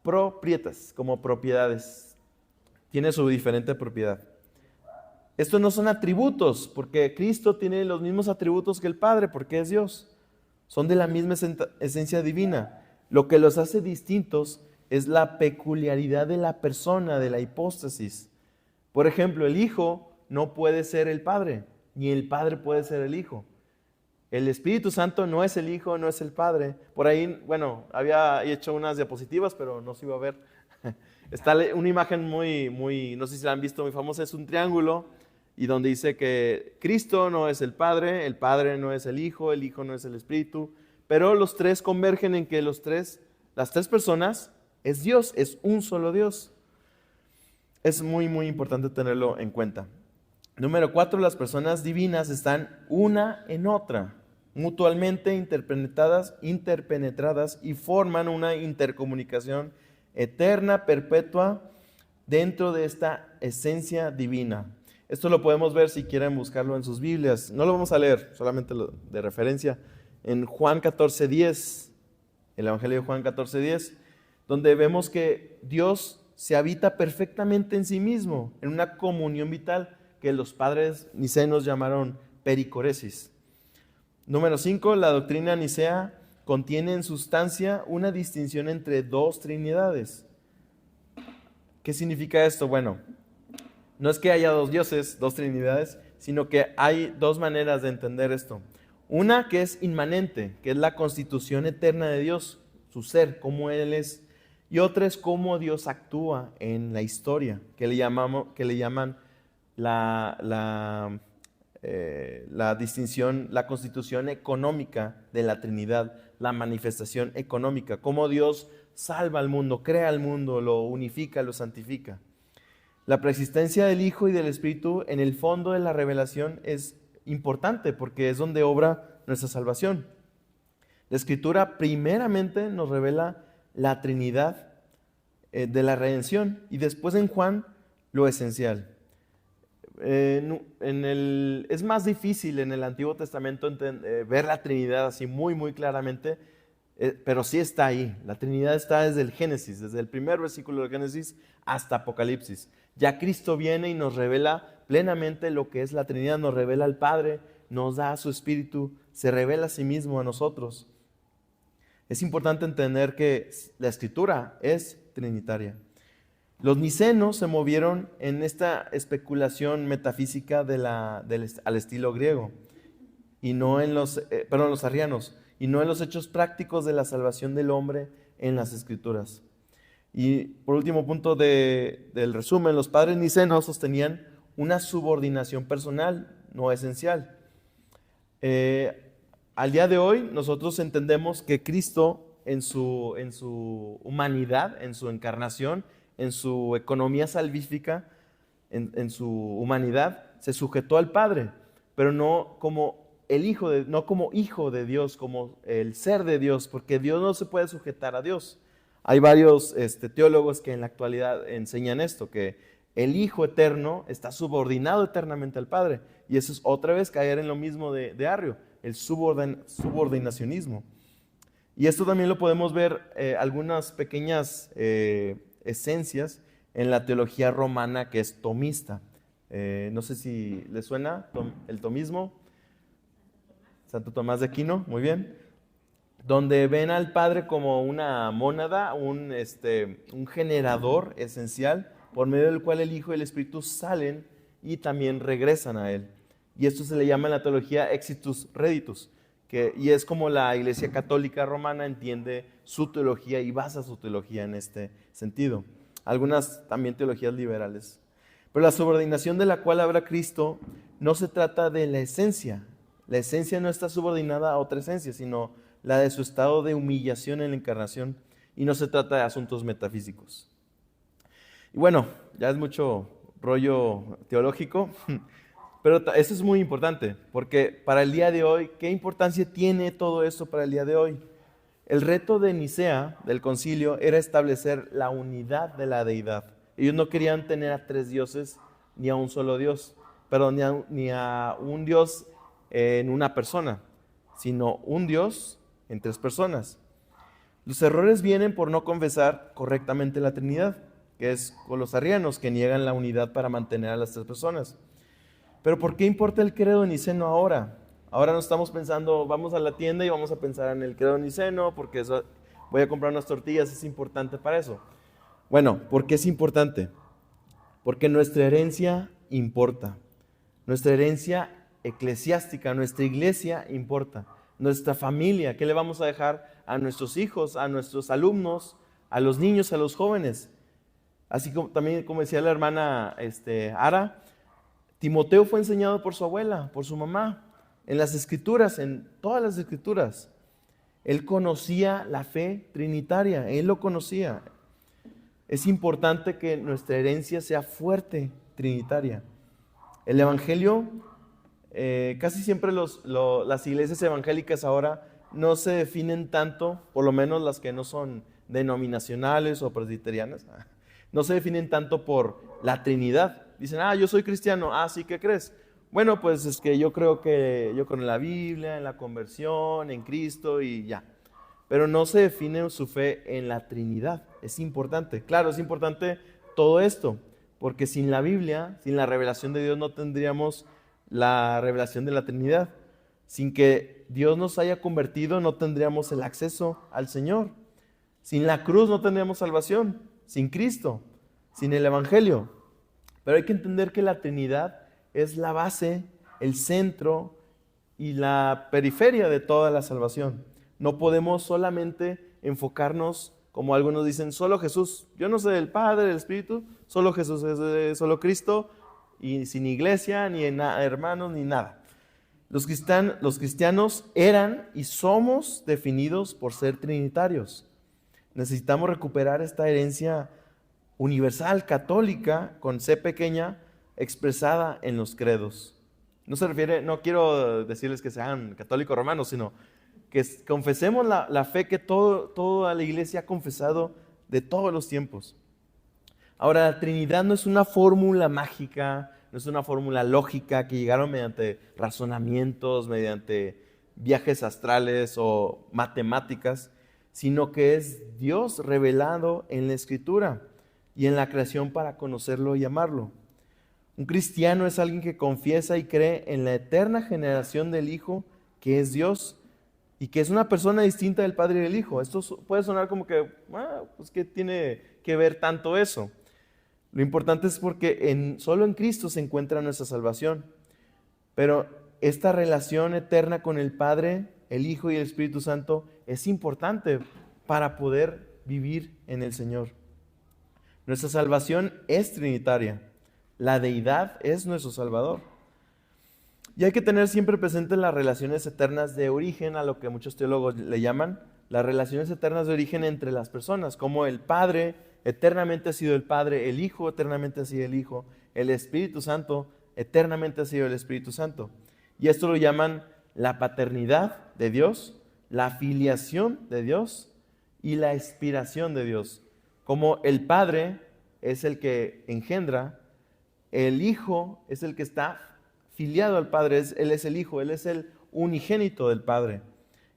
proprietas, como propiedades. Tiene su diferente propiedad. Estos no son atributos, porque Cristo tiene los mismos atributos que el Padre, porque es Dios. Son de la misma esencia divina. Lo que los hace distintos es la peculiaridad de la persona, de la hipóstasis. Por ejemplo, el Hijo no puede ser el Padre, ni el Padre puede ser el Hijo. El Espíritu Santo no es el Hijo, no es el Padre. Por ahí, bueno, había hecho unas diapositivas, pero no se iba a ver. Está una imagen muy, no sé si la han visto, muy famosa, es un triángulo, y donde dice que Cristo no es el Padre no es el Hijo no es el Espíritu, pero los tres convergen en que las tres personas es Dios, es un solo Dios. Es muy importante tenerlo en cuenta. Número 4, las personas divinas están una en otra, mutuamente interpenetradas y forman una intercomunicación eterna, perpetua, dentro de esta esencia divina. Esto lo podemos ver si quieren buscarlo en sus Biblias. No lo vamos a leer, solamente de referencia. En Juan 14:10, el Evangelio de Juan 14:10, donde vemos que Dios se habita perfectamente en sí mismo, en una comunión vital que los padres nicenos llamaron pericoresis. Número 5, la doctrina nicea contiene en sustancia una distinción entre dos trinidades. ¿Qué significa esto? Bueno, no es que haya dos dioses, dos trinidades, sino que hay dos maneras de entender esto. Una que es inmanente, que es la constitución eterna de Dios, su ser, cómo Él es. Y otra es cómo Dios actúa en la historia, que le llaman la distinción, la constitución económica de la Trinidad, la manifestación económica, cómo Dios salva al mundo, crea al mundo, lo unifica, lo santifica. La preexistencia del Hijo y del Espíritu en el fondo de la revelación es importante porque es donde obra nuestra salvación. La Escritura primeramente nos revela la Trinidad de la redención y después en Juan lo esencial. Es más difícil en el Antiguo Testamento ver la Trinidad así muy claramente, pero sí está ahí. La Trinidad está desde el Génesis, desde el primer versículo del Génesis hasta Apocalipsis. Ya Cristo viene y nos revela plenamente lo que es la Trinidad, nos revela al Padre, nos da a su Espíritu, se revela a sí mismo a nosotros. Es importante entender que la Escritura es trinitaria. Los nicenos se movieron en esta especulación metafísica al estilo griego, y no los arrianos, y no en los hechos prácticos de la salvación del hombre en las Escrituras. Y por último punto del resumen, los padres nicenos sostenían una subordinación personal, no esencial. Al día de hoy nosotros entendemos que Cristo en su humanidad, en su encarnación, en su economía salvífica, en su humanidad, se sujetó al Padre, pero no como no como hijo de Dios, como el ser de Dios, porque Dios no se puede sujetar a Dios. Hay varios teólogos que en la actualidad enseñan esto, que el Hijo eterno está subordinado eternamente al Padre. Y eso es otra vez caer en lo mismo de Arrio, el subordinacionismo. Y esto también lo podemos ver algunas pequeñas esencias en la teología romana que es tomista. No sé si les suena el tomismo. Santo Tomás de Aquino, muy bien. Donde ven al Padre como una mónada, un generador esencial, por medio del cual el Hijo y el Espíritu salen y también regresan a Él. Y esto se le llama en la teología exitus reditus, y es como la Iglesia Católica Romana entiende su teología y basa su teología en este sentido. Algunas también teologías liberales. Pero la subordinación de la cual habla Cristo no se trata de la esencia. La esencia no está subordinada a otra esencia, sino la de su estado de humillación en la encarnación, y no se trata de asuntos metafísicos. Y bueno, ya es mucho rollo teológico, pero eso es muy importante, porque para el día de hoy, ¿qué importancia tiene todo esto para el día de hoy? El reto de Nicea, del concilio, era establecer la unidad de la deidad. Ellos no querían tener a tres dioses, ni a un solo Dios, ni a un Dios en una persona, sino un Dios en tres personas. Los errores vienen por no confesar correctamente la Trinidad, que es con los arrianos que niegan la unidad para mantener a las tres personas. Pero ¿por qué importa el credo niceno ahora? Ahora no estamos pensando, vamos a la tienda y vamos a pensar en el credo niceno, porque eso, voy a comprar unas tortillas, es importante para eso. Bueno, ¿por qué es importante? Porque nuestra herencia importa. Nuestra herencia eclesiástica, nuestra iglesia importa. Nuestra familia, ¿qué le vamos a dejar a nuestros hijos, a nuestros alumnos, a los niños, a los jóvenes? Así como también, como decía la hermana Ara, Timoteo fue enseñado por su abuela, por su mamá, en las escrituras, en todas las escrituras. Él conocía la fe trinitaria, él lo conocía. Es importante que nuestra herencia sea fuerte, trinitaria. El evangelio, casi siempre las iglesias evangélicas ahora no se definen tanto, por lo menos las que no son denominacionales o presbiterianas, no se definen tanto por la Trinidad. Dicen, yo soy cristiano, sí, ¿qué crees? Bueno, pues es que yo creo que yo creo en la Biblia, en la conversión, en Cristo y ya. Pero no se define su fe en la Trinidad. Es importante. Claro, es importante todo esto, porque sin la Biblia, sin la revelación de Dios, no tendríamos la revelación de la Trinidad. Sin que Dios nos haya convertido, no tendríamos el acceso al Señor. Sin la cruz no tendríamos salvación. Sin Cristo, sin el Evangelio. Pero hay que entender que la Trinidad es la base, el centro y la periferia de toda la salvación. No podemos solamente enfocarnos, como algunos dicen, solo Jesús. Yo no sé del Padre, del Espíritu, solo Jesús, es solo Cristo, y sin iglesia, ni hermanos, ni nada. Los cristianos eran y somos definidos por ser trinitarios. Necesitamos recuperar esta herencia universal, católica, con C pequeña, expresada en los credos. No quiero decirles que sean católicos romanos, sino que confesemos la fe que toda la iglesia ha confesado de todos los tiempos. Ahora, la Trinidad no es una fórmula mágica, no es una fórmula lógica que llegaron mediante razonamientos, mediante viajes astrales o matemáticas, sino que es Dios revelado en la Escritura y en la creación para conocerlo y amarlo. Un cristiano es alguien que confiesa y cree en la eterna generación del Hijo, que es Dios, y que es una persona distinta del Padre y del Hijo. Esto puede sonar como que, pues ¿qué tiene que ver tanto eso? Lo importante es porque solo en Cristo se encuentra nuestra salvación. Pero esta relación eterna con el Padre, el Hijo y el Espíritu Santo es importante para poder vivir en el Señor. Nuestra salvación es trinitaria. La deidad es nuestro Salvador. Y hay que tener siempre presente las relaciones eternas de origen, a lo que muchos teólogos le llaman las relaciones eternas de origen entre las personas, como el Padre eternamente ha sido el Padre, el Hijo eternamente ha sido el Hijo, el Espíritu Santo eternamente ha sido el Espíritu Santo. Y esto lo llaman la paternidad de Dios, la filiación de Dios y la expiración de Dios. Como el Padre es el que engendra, el Hijo es el que está filiado al Padre, Él es el Hijo, Él es el unigénito del Padre.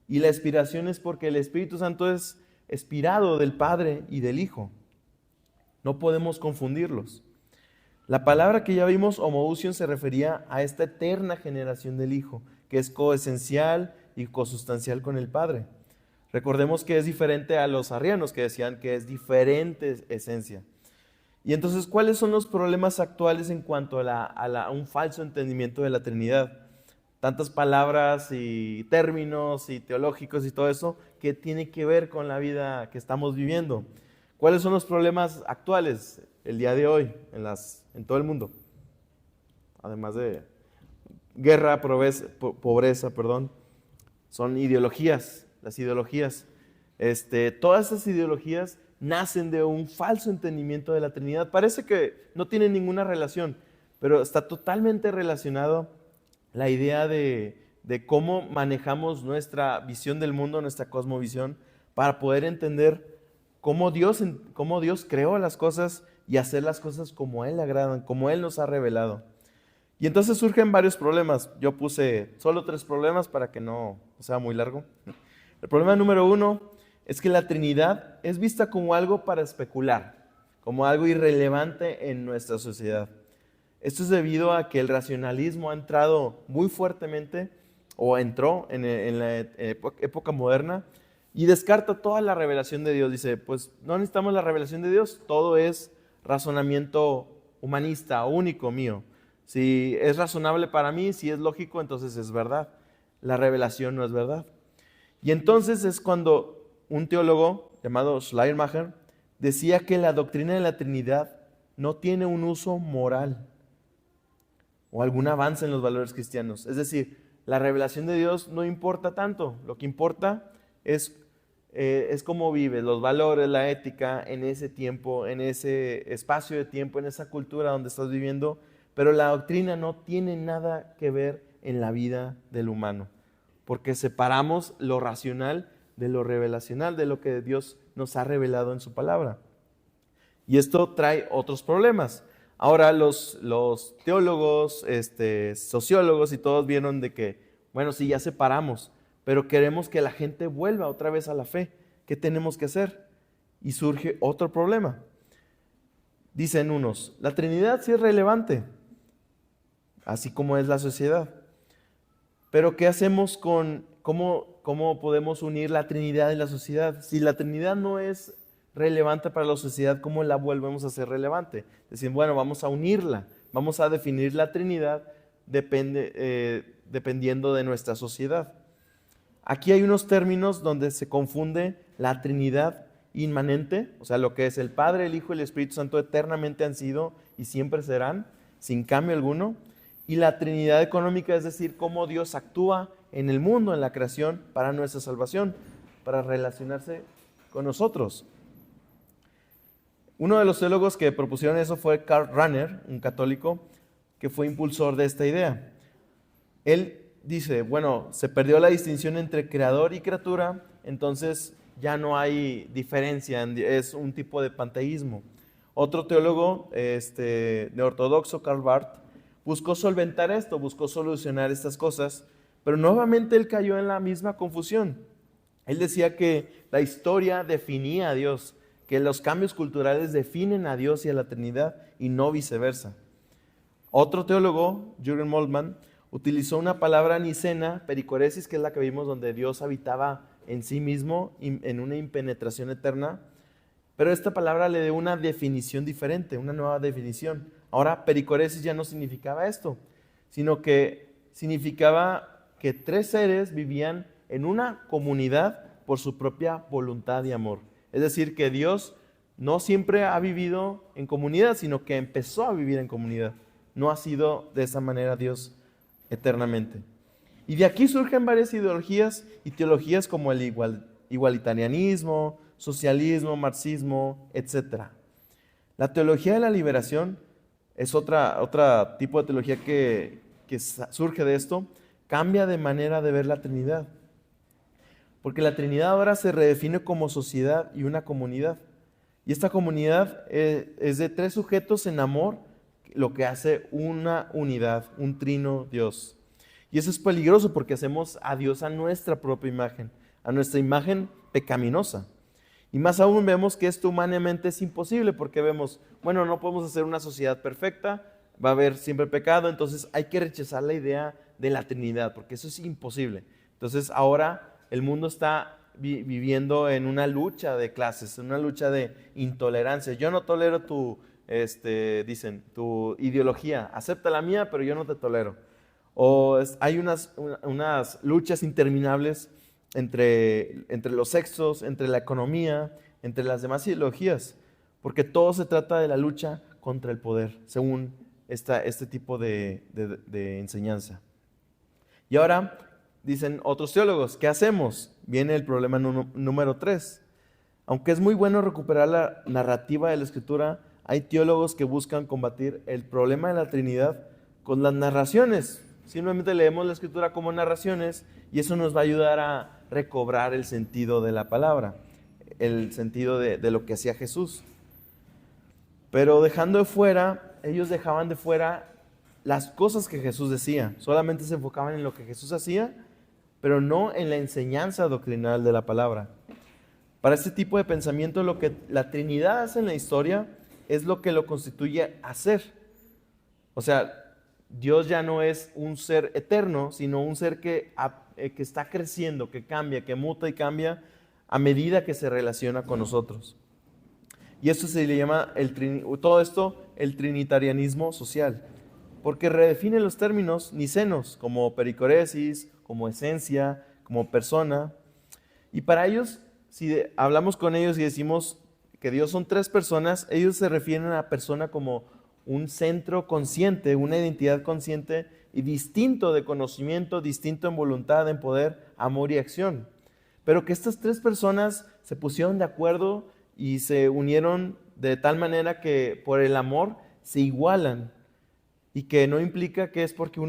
Y la expiración es porque el Espíritu Santo es expirado del Padre y del Hijo. No podemos confundirlos. La palabra que ya vimos, homoousion, se refería a esta eterna generación del Hijo, que es coesencial y cosustancial con el Padre. Recordemos que es diferente a los arrianos, que decían que es diferente esencia. Y entonces, ¿cuáles son los problemas actuales en cuanto a un falso entendimiento de la Trinidad? Tantas palabras y términos y teológicos y todo eso que tiene que ver con la vida que estamos viviendo. ¿Cuáles son los problemas actuales el día de hoy en todo el mundo? Además de guerra, pobreza, son ideologías, las ideologías. Todas esas ideologías nacen de un falso entendimiento de la Trinidad. Parece que no tienen ninguna relación, pero está totalmente relacionado la idea de cómo manejamos nuestra visión del mundo, nuestra cosmovisión, para poder entender cómo Dios creó las cosas y hacer las cosas como a Él le agradan, como Él nos ha revelado. Y entonces surgen varios problemas. Yo puse solo 3 problemas para que no sea muy largo. El problema número 1 es que la Trinidad es vista como algo para especular, como algo irrelevante en nuestra sociedad. Esto es debido a que el racionalismo ha entrado muy fuertemente, o entró en la época moderna, y descarta toda la revelación de Dios. Dice, pues no necesitamos la revelación de Dios, todo es razonamiento humanista, único mío. Si es razonable para mí, si es lógico, entonces es verdad. La revelación no es verdad. Y entonces es cuando un teólogo llamado Schleiermacher decía que la doctrina de la Trinidad no tiene un uso moral o algún avance en los valores cristianos. Es decir, la revelación de Dios no importa tanto. Lo que importa es cómo vives, los valores, la ética en ese tiempo, en ese espacio de tiempo, en esa cultura donde estás viviendo. Pero la doctrina no tiene nada que ver en la vida del humano, porque separamos lo racional de lo revelacional, de lo que Dios nos ha revelado en su palabra. Y esto trae otros problemas. Ahora los teólogos, sociólogos y todos vieron de que, bueno, sí, ya separamos, pero queremos que la gente vuelva otra vez a la fe. ¿Qué tenemos que hacer? Y surge otro problema. Dicen unos, la Trinidad sí es relevante, así como es la sociedad. Pero ¿qué hacemos con cómo podemos unir la Trinidad y la sociedad? Si la Trinidad no es relevante para la sociedad, ¿cómo la volvemos a hacer relevante? Decir, bueno, vamos a unirla, vamos a definir la Trinidad dependiendo de nuestra sociedad. Aquí hay unos términos donde se confunde la Trinidad inmanente, o sea, lo que es el Padre, el Hijo y el Espíritu Santo eternamente han sido y siempre serán, sin cambio alguno, y la Trinidad económica, es decir, cómo Dios actúa en el mundo, en la creación, para nuestra salvación, para relacionarse con nosotros. Uno de los teólogos que propusieron eso fue Karl Rahner, un católico que fue impulsor de esta idea. Él dice, bueno, se perdió la distinción entre creador y criatura, entonces ya no hay diferencia, es un tipo de panteísmo. Otro teólogo neortodoxo, Karl Barth, buscó solventar esto, buscó solucionar estas cosas, pero nuevamente él cayó en la misma confusión. Él decía que la historia definía a Dios, que los cambios culturales definen a Dios y a la Trinidad y no viceversa. Otro teólogo, Jürgen Moltmann, utilizó una palabra nicena, pericoresis, que es la que vimos donde Dios habitaba en sí mismo en una impenetración eterna, pero esta palabra le dio una definición diferente, una nueva definición. Ahora, pericoresis ya no significaba esto, sino que significaba que tres seres vivían en una comunidad por su propia voluntad y amor. Es decir, que Dios no siempre ha vivido en comunidad, sino que empezó a vivir en comunidad. No ha sido de esa manera Dios eternamente. Y de aquí surgen varias ideologías y teologías como el igualitarianismo, socialismo, marxismo, etc. La teología de la liberación es otra tipo de teología que surge de esto, cambia de manera de ver la Trinidad. Porque la Trinidad ahora se redefine como sociedad y una comunidad. Y esta comunidad es de tres sujetos en amor, lo que hace una unidad, un trino Dios. Y eso es peligroso porque hacemos a Dios a nuestra propia imagen, a nuestra imagen pecaminosa. Y más aún vemos que esto humanamente es imposible porque vemos, bueno, no podemos hacer una sociedad perfecta, va a haber siempre pecado, entonces hay que rechazar la idea de la Trinidad porque eso es imposible. Entonces ahora el mundo está viviendo en una lucha de clases, en una lucha de intolerancia. Yo no tolero tu ideología, acepta la mía, pero yo no te tolero. Hay unas luchas interminables entre los sexos, entre la economía, entre las demás ideologías, porque todo se trata de la lucha contra el poder, según este tipo de enseñanza. Y ahora, dicen otros teólogos, ¿qué hacemos? Viene el problema número 3. Aunque es muy bueno recuperar la narrativa de la Escritura, hay teólogos que buscan combatir el problema de la Trinidad con las narraciones. Simplemente leemos la Escritura como narraciones y eso nos va a ayudar a recobrar el sentido de la palabra, el sentido de lo que hacía Jesús. Pero ellos dejaban de fuera las cosas que Jesús decía. Solamente se enfocaban en lo que Jesús hacía, pero no en la enseñanza doctrinal de la palabra. Para este tipo de pensamiento, lo que la Trinidad hace en la historia es lo que lo constituye a ser. O sea, Dios ya no es un ser eterno, sino un ser que está creciendo, que cambia, que muta y cambia a medida que se relaciona con nosotros. Y esto se le llama, todo esto, el trinitarianismo social, porque redefine los términos nicenos, como pericoresis, como esencia, como persona. Y para ellos, si hablamos con ellos y decimos que Dios son tres personas, ellos se refieren a la persona como un centro consciente, una identidad consciente y distinto de conocimiento, distinto en voluntad, en poder, amor y acción. Pero que estas tres personas se pusieron de acuerdo y se unieron de tal manera que por el amor se igualan, y que no implica que es porque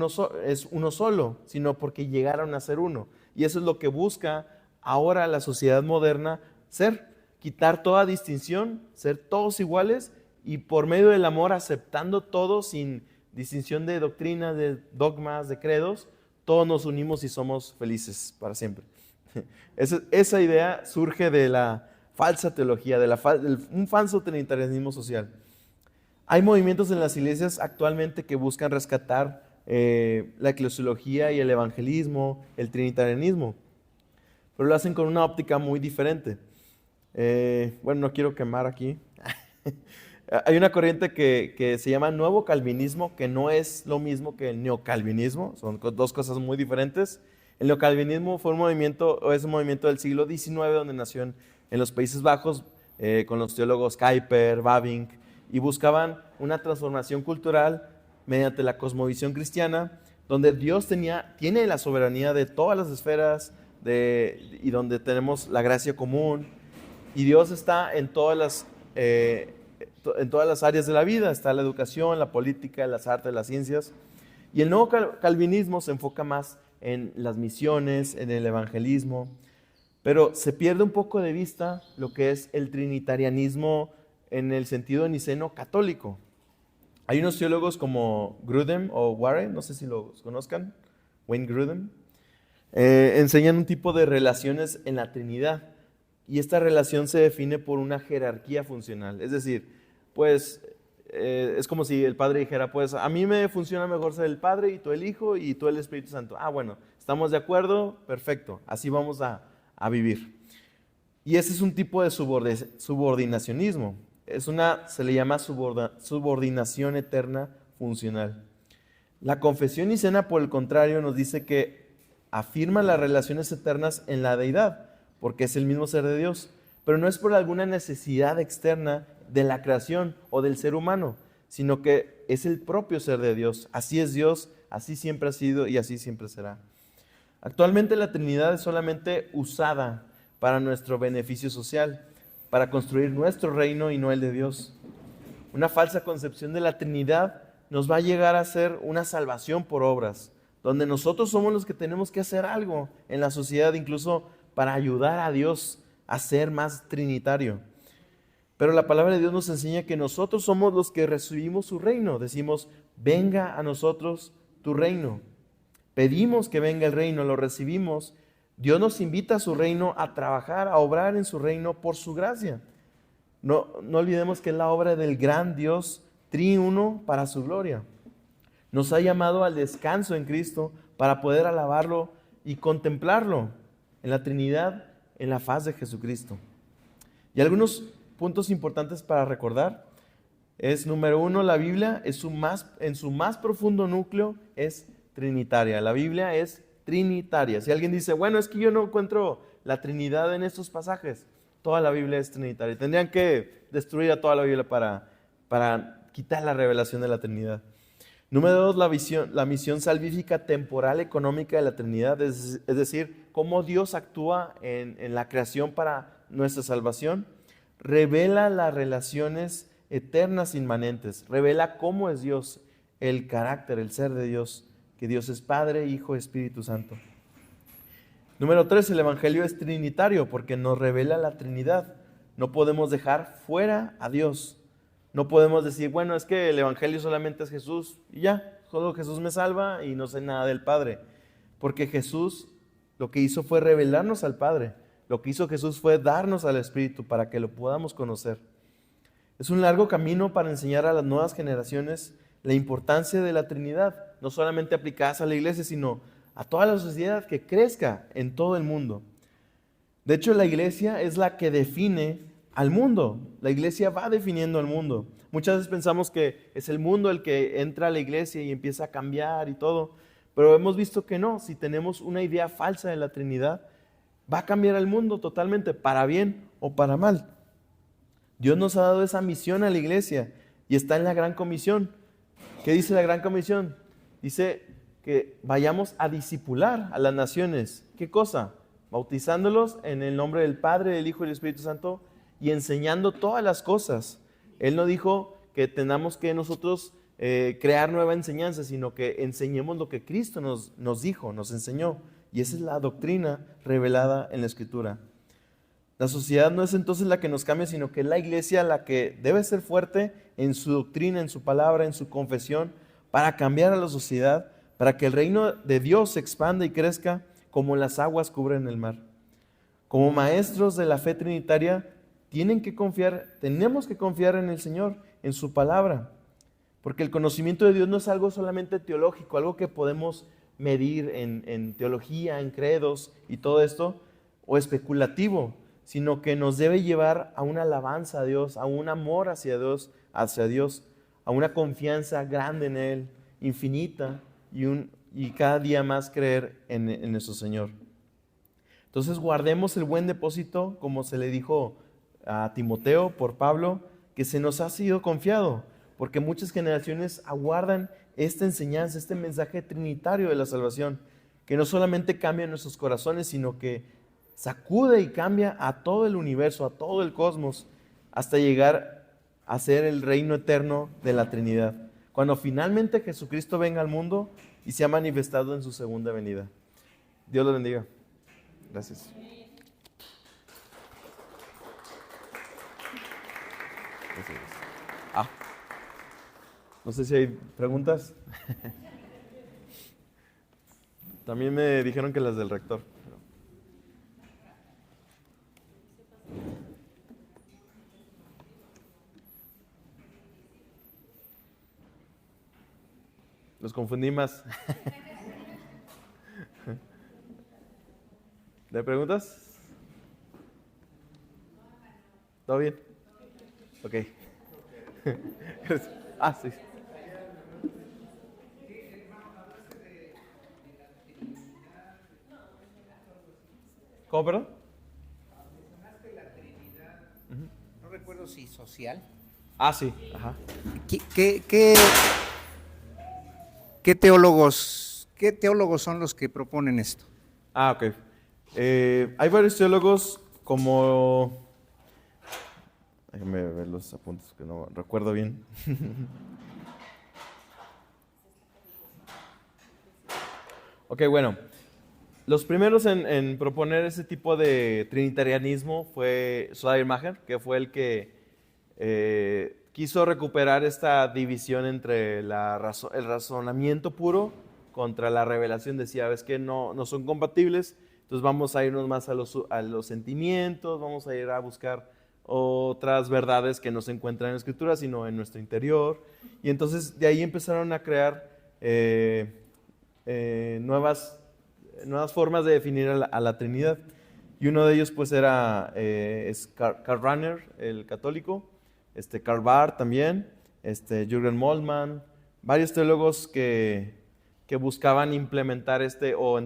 es uno solo, sino porque llegaron a ser uno. Y eso es lo que busca ahora la sociedad moderna ser, quitar toda distinción, ser todos iguales y por medio del amor aceptando todo sin distinción de doctrinas, de dogmas, de credos, todos nos unimos y somos felices para siempre. Esa idea surge de la falsa teología, de un falso trinitarianismo social. Hay movimientos en las iglesias actualmente que buscan rescatar la eclesiología y el evangelismo, el trinitarianismo, pero lo hacen con una óptica muy diferente. Bueno, no quiero quemar aquí. Hay una corriente que se llama Nuevo Calvinismo, que no es lo mismo que el neocalvinismo, son dos cosas muy diferentes. El neocalvinismo es un movimiento del siglo XIX, donde nació en los Países Bajos, con los teólogos Kuyper, Bavinck, y buscaban una transformación cultural mediante la cosmovisión cristiana, donde Dios tiene la soberanía de todas las esferas y donde tenemos la gracia común, y Dios está en todas las áreas de la vida. Está la educación, la política, las artes, las ciencias. Y el nuevo calvinismo se enfoca más en las misiones, en el evangelismo, pero se pierde un poco de vista lo que es el trinitarianismo en el sentido niceno católico. Hay unos teólogos como Grudem o Warren, no sé si los conozcan, Wayne Grudem, enseñan un tipo de relaciones en la Trinidad, y esta relación se define por una jerarquía funcional. Es decir, pues es como si el Padre dijera, pues a mí me funciona mejor ser el Padre y tú el Hijo y tú el Espíritu Santo. Bueno, ¿estamos de acuerdo? Perfecto, así vamos a vivir. Y ese es un tipo de subordinacionismo. Se le llama subordinación eterna funcional. La confesión nicena, por el contrario, nos dice que afirma las relaciones eternas en la deidad, porque es el mismo ser de Dios, pero no es por alguna necesidad externa de la creación o del ser humano, sino que es el propio ser de Dios. Así es Dios, así siempre ha sido y así siempre será. Actualmente la Trinidad es solamente usada para nuestro beneficio social, para construir nuestro reino y no el de Dios. Una falsa concepción de la Trinidad nos va a llegar a ser una salvación por obras, donde nosotros somos los que tenemos que hacer algo en la sociedad, incluso para ayudar a Dios a ser más trinitario. Pero la palabra de Dios nos enseña que nosotros somos los que recibimos su reino. Decimos, venga a nosotros tu reino. Pedimos que venga el reino, lo recibimos. Dios nos invita a su reino, a trabajar, a obrar en su reino por su gracia. No olvidemos que es la obra del gran Dios triuno para su gloria. Nos ha llamado al descanso en Cristo para poder alabarlo y contemplarlo en la Trinidad, en la faz de Jesucristo. Y algunos puntos importantes para recordar es, número uno, la Biblia en su más profundo núcleo es trinitaria. La Biblia es trinitaria. Si alguien dice, bueno, es que yo no encuentro la Trinidad en estos pasajes, toda la Biblia es trinitaria. Tendrían que destruir a toda la Biblia para quitar la revelación de la Trinidad. Número dos, la misión salvífica temporal económica de la Trinidad, es decir, cómo Dios actúa en la creación para nuestra salvación. Revela las relaciones eternas inmanentes, revela cómo es Dios, el carácter, el ser de Dios, que Dios es Padre, Hijo, Espíritu Santo. Número 3, el Evangelio es trinitario porque nos revela la Trinidad. No podemos dejar fuera a Dios. No podemos decir, bueno, es que el Evangelio solamente es Jesús y ya, solo Jesús me salva y no sé nada del Padre. Porque Jesús lo que hizo fue revelarnos al Padre. Lo que hizo Jesús fue darnos al Espíritu para que lo podamos conocer. Es un largo camino para enseñar a las nuevas generaciones la importancia de la Trinidad, no solamente aplicadas a la iglesia, sino a toda la sociedad, que crezca en todo el mundo. De hecho, la iglesia es la que define al mundo. La iglesia va definiendo al mundo. Muchas veces pensamos que es el mundo el que entra a la iglesia y empieza a cambiar y todo, pero hemos visto que no. Si tenemos una idea falsa de la Trinidad, va a cambiar el mundo totalmente, para bien o para mal. Dios nos ha dado esa misión a la iglesia y está en la Gran Comisión. ¿Qué dice la Gran Comisión? Dice que vayamos a discipular a las naciones. ¿Qué cosa? Bautizándolos en el nombre del Padre, del Hijo y del Espíritu Santo y enseñando todas las cosas. Él no dijo que tengamos que nosotros crear nueva enseñanza, sino que enseñemos lo que Cristo nos dijo, nos enseñó. Y esa es la doctrina revelada en la Escritura. La sociedad no es entonces la que nos cambia, sino que es la iglesia la que debe ser fuerte en su doctrina, en su palabra, en su confesión, para cambiar a la sociedad, para que el reino de Dios se expanda y crezca como las aguas cubren el mar. Como maestros de la fe trinitaria, tenemos que confiar en el Señor, en su palabra, porque el conocimiento de Dios no es algo solamente teológico, algo que podemos medir en teología, en credos y todo esto, o especulativo, sino que nos debe llevar a una alabanza a Dios, a un amor hacia Dios, a una confianza grande en Él, infinita, y cada día más creer en nuestro Señor. Entonces guardemos el buen depósito, como se le dijo a Timoteo por Pablo, que se nos ha sido confiado, porque muchas generaciones aguardan esta enseñanza, este mensaje trinitario de la salvación, que no solamente cambia nuestros corazones, sino que sacude y cambia a todo el universo, a todo el cosmos, hasta llegar a ser el reino eterno de la Trinidad, cuando finalmente Jesucristo venga al mundo y se ha manifestado en su segunda venida. Dios los bendiga. Gracias. No sé si hay preguntas. También me dijeron que las del rector. Los confundí más. ¿De preguntas? ¿Todo bien? Ok. Sí. ¿Cómo, perdón? Mencionaste la Trinidad, no recuerdo si social. Sí, ajá. ¿Qué teólogos son los que proponen esto? Ok. Hay varios teólogos como... Déjame ver los apuntes que no recuerdo bien. Ok, bueno. Los primeros en proponer ese tipo de trinitarianismo fue Schleiermacher, que fue el que quiso recuperar esta división entre el razonamiento puro contra la revelación. Decía, ves que no son compatibles, entonces vamos a irnos más a los sentimientos, vamos a ir a buscar otras verdades que no se encuentran en la Escritura, sino en nuestro interior. Y entonces de ahí empezaron a crear nuevas formas de definir a la Trinidad. Y uno de ellos pues es Karl Rahner, el católico, Karl Barth también, Jürgen Moltmann, varios teólogos que buscaban implementar o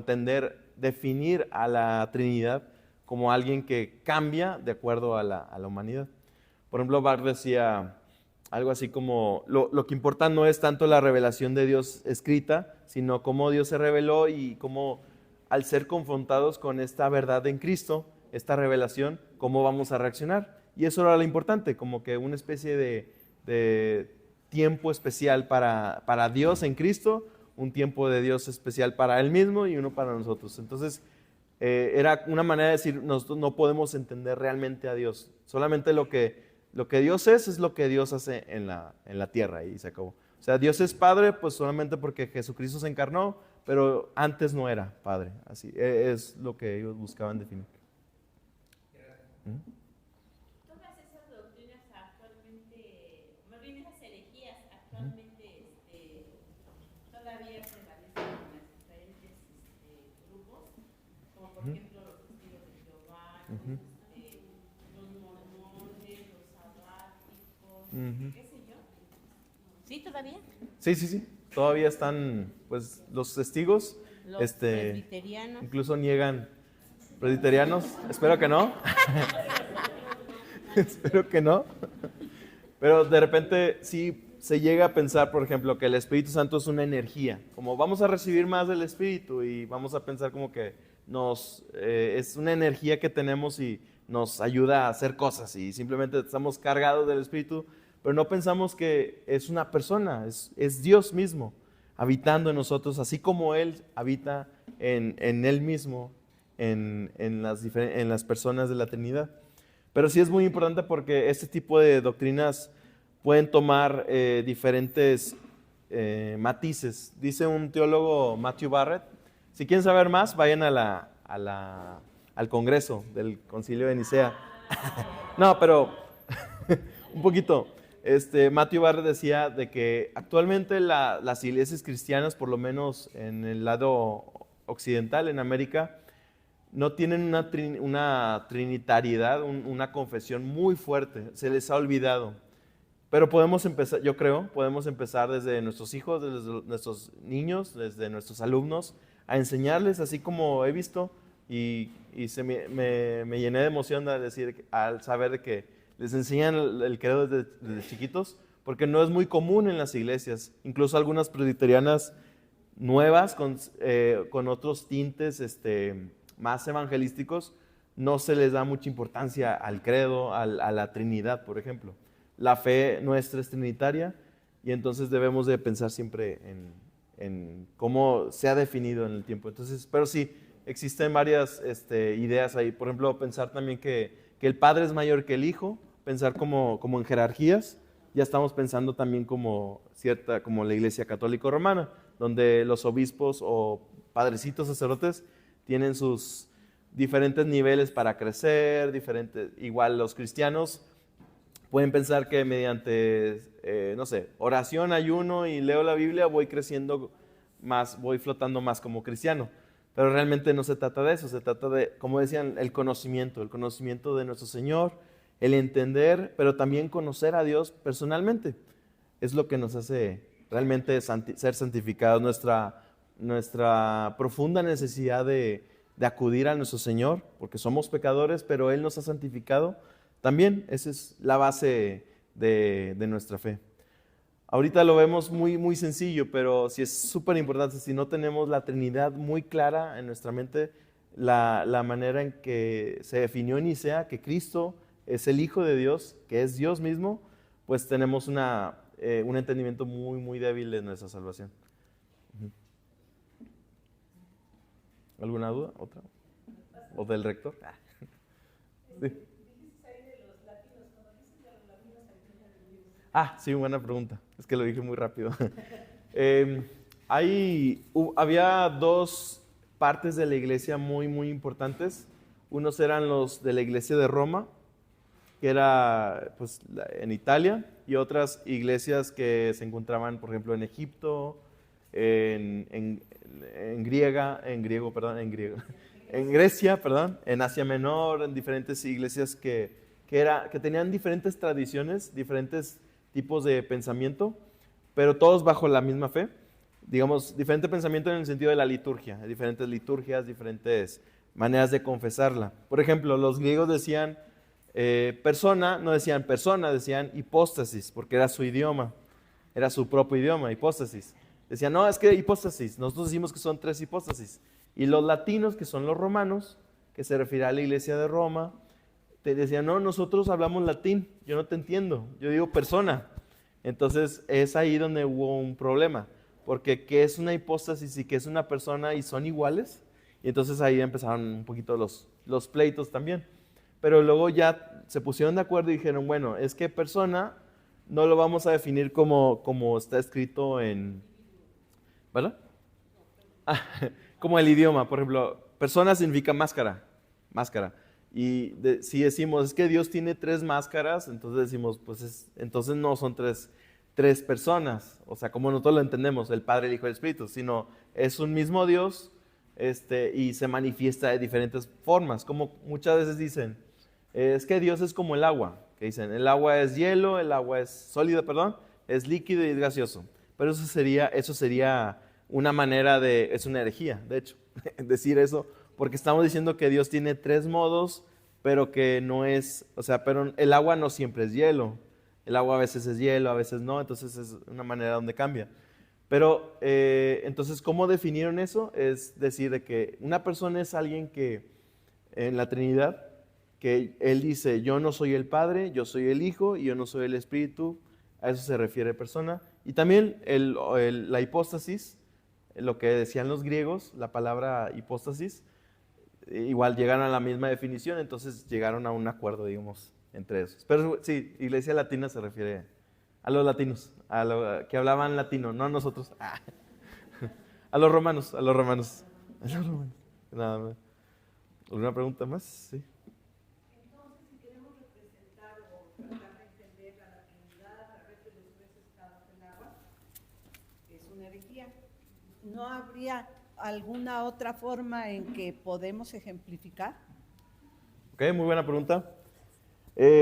definir a la Trinidad como alguien que cambia de acuerdo a la humanidad. Por ejemplo, Barth decía algo así como, lo que importa no es tanto la revelación de Dios escrita, sino cómo Dios se reveló y cómo al ser confrontados con esta verdad en Cristo, esta revelación, cómo vamos a reaccionar. Y eso era lo importante, como que una especie de tiempo especial para Dios en Cristo, un tiempo de Dios especial para Él mismo y uno para nosotros. Entonces, era una manera de decir, nosotros no podemos entender realmente a Dios. Solamente lo que Dios es lo que Dios hace en la tierra y se acabó. O sea, Dios es Padre pues solamente porque Jesucristo se encarnó, pero antes no era Padre. Así es lo que ellos buscaban definir. Todas esas doctrinas actualmente, más bien esas herejías actualmente todavía prevalecen en los diferentes grupos, como por ejemplo los testigos de Jehová, los mormones, los sabáticos, qué sé yo. ¿Sí todavía? Sí. Todavía están, pues, los testigos. Los presbiterianos. Incluso niegan presbiterianos. Espero que no. Espero que no. Pero de repente sí se llega a pensar, por ejemplo, que el Espíritu Santo es una energía. Como vamos a recibir más del Espíritu y vamos a pensar como que es una energía que tenemos y nos ayuda a hacer cosas y simplemente estamos cargados del Espíritu, pero no pensamos que es una persona, es Dios mismo habitando en nosotros, así como Él habita en Él mismo, en las personas de la Trinidad. Pero sí es muy importante porque este tipo de doctrinas pueden tomar diferentes matices. Dice un teólogo, Matthew Barrett, si quieren saber más, vayan al Congreso del Concilio de Nicea. No, pero un poquito. Matthew Barrett decía de que actualmente las iglesias cristianas, por lo menos en el lado occidental, en América, no tienen una trinitariedad, una confesión muy fuerte. Se les ha olvidado. Pero podemos empezar, yo creo, podemos empezar desde nuestros hijos, desde nuestros niños, desde nuestros alumnos, a enseñarles, así como he visto, y me llené de emoción al saber de que les enseñan el credo desde chiquitos, porque no es muy común en las iglesias. Incluso algunas presbiterianas nuevas, con otros tintes más evangelísticos, no se les da mucha importancia al credo, a la Trinidad, por ejemplo. La fe nuestra es trinitaria y entonces debemos de pensar siempre en cómo se ha definido en el tiempo. Entonces, pero sí, existen varias ideas ahí. Por ejemplo, pensar también que el Padre es mayor que el Hijo, pensar como en jerarquías. Ya estamos pensando también como la Iglesia Católica Romana, donde los obispos o padrecitos sacerdotes tienen sus diferentes niveles para crecer, igual los cristianos pueden pensar que mediante, oración, ayuno y leo la Biblia voy creciendo más, voy flotando más como cristiano. Pero realmente no se trata de eso, se trata de, como decían, el conocimiento de nuestro Señor, el entender, pero también conocer a Dios personalmente. Es lo que nos hace realmente ser santificados, nuestra profunda necesidad de acudir a nuestro Señor, porque somos pecadores, pero Él nos ha santificado. También esa es la base de nuestra fe. Ahorita lo vemos muy, muy sencillo, pero sí es súper importante. Si no tenemos la Trinidad muy clara en nuestra mente, la manera en que se definió en Nicea, que Cristo es el Hijo de Dios, que es Dios mismo, pues tenemos un entendimiento muy, muy débil de nuestra salvación. ¿Alguna duda? ¿Otra? ¿O del rector? Sí. Sí, buena pregunta. Es que lo dije muy rápido. Había dos partes de la iglesia muy, muy importantes. Unos eran los de la iglesia de Roma, que era pues, en Italia, y otras iglesias que se encontraban, por ejemplo, en Egipto, en Grecia, en Asia Menor, en diferentes iglesias que tenían diferentes tradiciones, diferentes tipos de pensamiento, pero todos bajo la misma fe. Digamos, diferente pensamiento en el sentido de la liturgia, diferentes liturgias, diferentes maneras de confesarla. Por ejemplo, los griegos decían persona, no decían persona, decían hipóstasis, porque era su idioma, era su propio idioma, hipóstasis. Decían, no, es que hipóstasis, nosotros decimos que son 3 hipóstasis. Y los latinos, que son los romanos, que se refiere a la iglesia de Roma, te decían, no, nosotros hablamos latín, yo no te entiendo, yo digo persona. Entonces es ahí donde hubo un problema, porque ¿qué es una hipóstasis y qué es una persona y son iguales? Y entonces ahí empezaron un poquito los pleitos también. Pero luego ya se pusieron de acuerdo y dijeron, bueno, es que persona no lo vamos a definir como está escrito en, ¿verdad? Como el idioma, por ejemplo, persona significa máscara. Si decimos, es que Dios tiene 3 máscaras, entonces decimos, entonces no son tres personas. O sea, como nosotros lo entendemos, el Padre, el Hijo y el Espíritu, sino es un mismo Dios y se manifiesta de diferentes formas. Como muchas veces dicen, es que Dios es como el agua. Que dicen, el agua es hielo, el agua es sólido, perdón, es líquido y es gaseoso. Pero eso sería una manera es una herejía, de hecho, decir eso, porque estamos diciendo que Dios tiene 3 modos, pero que no es, o sea, pero el agua no siempre es hielo. El agua a veces es hielo, a veces no, entonces es una manera donde cambia. Pero, entonces, ¿cómo definieron eso? Es decir, de que una persona es alguien que, en la Trinidad, que Él dice, yo no soy el Padre, yo soy el Hijo y yo no soy el Espíritu. A eso se refiere persona. Y también la hipóstasis, lo que decían los griegos, la palabra hipóstasis, igual llegaron a la misma definición, entonces llegaron a un acuerdo, digamos, entre esos. Pero sí, Iglesia Latina se refiere a los latinos, a los que hablaban latino, no a nosotros. A los romanos, a los romanos. Nada más. ¿Alguna pregunta más? Sí. Entonces, si queremos representar o tratar de entender a la Trinidad a través de los 3 estados del agua, es una herejía. ¿No habría alguna otra forma en que podemos ejemplificar? Ok, muy buena pregunta.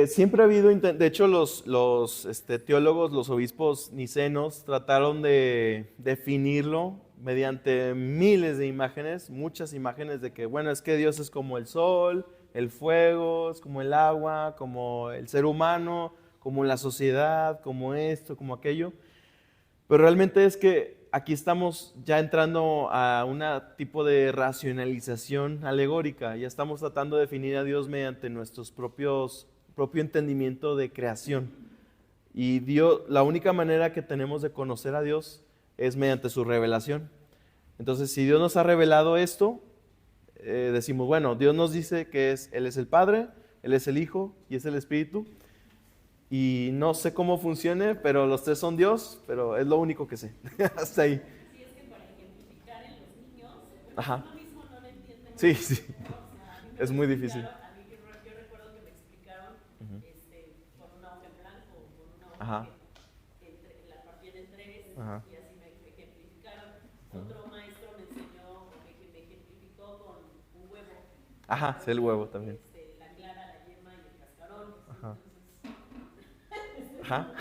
Siempre ha habido, de hecho los teólogos, los obispos nicenos trataron de definirlo mediante miles de imágenes, muchas imágenes de que, bueno, es que Dios es como el sol, el fuego, es como el agua, como el ser humano, como la sociedad, como esto, como aquello. Pero realmente es que aquí estamos ya entrando a un tipo de racionalización alegórica. Ya estamos tratando de definir a Dios mediante nuestros propio entendimiento de creación. Y Dios, la única manera que tenemos de conocer a Dios es mediante su revelación. Entonces, si Dios nos ha revelado esto, decimos, bueno, Dios nos dice que Él es el Padre, Él es el Hijo y es el Espíritu. Y no sé cómo funcione, pero los 3 son Dios, pero es lo único que sé. Hasta ahí. Sí, es que para ejemplificar en los niños, Ajá. uno mismo no lo entiende. Sí, sí. ¿No? O sea, a mí me Es lo muy difícil. explicaron, a mí yo recuerdo que me explicaron con una hoja en blanco, con una hoja Ajá. que la partían en 3 Ajá. y así me ejemplificaron. Otro maestro me enseñó, me ejemplificó con un huevo. Ajá, sí, el huevo también. La clara, la yema y el cascarón. Ajá. Entonces, Ajá.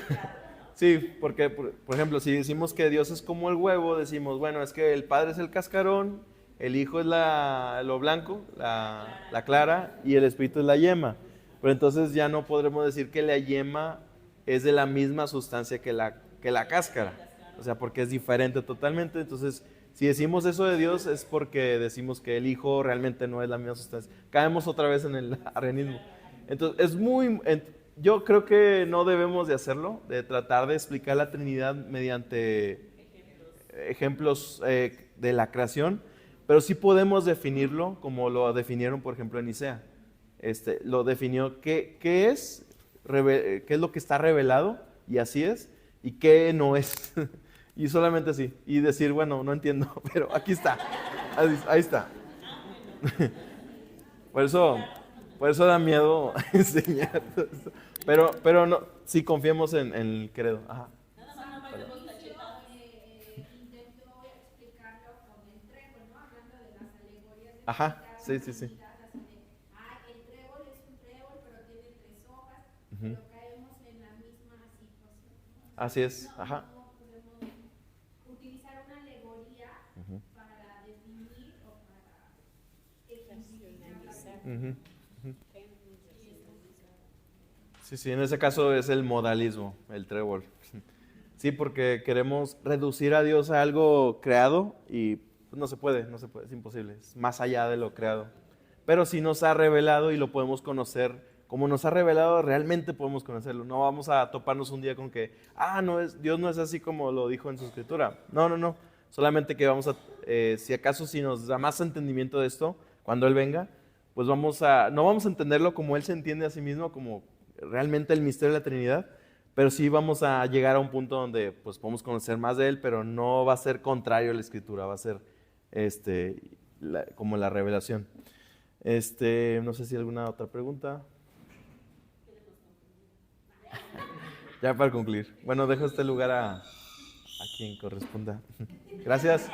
Sí, porque, por ejemplo, si decimos que Dios es como el huevo, decimos, bueno, es que el Padre es el cascarón, el Hijo es lo blanco, la clara, y el Espíritu es la yema. Pero entonces ya no podremos decir que la yema es de la misma sustancia que la cáscara. O sea, porque es diferente totalmente. Entonces, si decimos eso de Dios es porque decimos que el Hijo realmente no es la misma sustancia. Caemos otra vez en el arrianismo. Entonces, yo creo que no debemos de hacerlo, de tratar de explicar la Trinidad mediante ejemplos de la creación, pero sí podemos definirlo como lo definieron, por ejemplo, en Nicea. Lo definió qué es lo que está revelado, y así es, y qué no es. Y solamente así. Y decir, bueno, no entiendo, pero aquí está. Ahí está. Por eso da miedo enseñar todo esto. Pero no, sí confiemos en el credo. Ajá. Intento explicarlo con el trébol, ¿no? Hablando de las alegorías. Ajá, sí, sí, sí. El trébol es un trébol, pero tiene 3 hojas, pero caemos en la misma situación, ¿no? Así es, ajá. No podemos utilizar una alegoría para definir o para ejemplificar la Ujú. Sí, en ese caso es el modalismo, el trébol. Sí, porque queremos reducir a Dios a algo creado y pues, no se puede, es imposible, es más allá de lo creado. Pero sí nos ha revelado y lo podemos conocer, como nos ha revelado, realmente podemos conocerlo. No vamos a toparnos un día con que, Dios no es así como lo dijo en su escritura. No, solamente que si acaso si nos da más entendimiento de esto, cuando Él venga, pues no vamos a entenderlo como Él se entiende a sí mismo, como realmente el misterio de la Trinidad, pero sí vamos a llegar a un punto donde pues podemos conocer más de Él, pero no va a ser contrario a la Escritura, va a ser como la revelación. No sé si alguna otra pregunta. Ya para concluir. Bueno, dejo este lugar a quien corresponda. Gracias.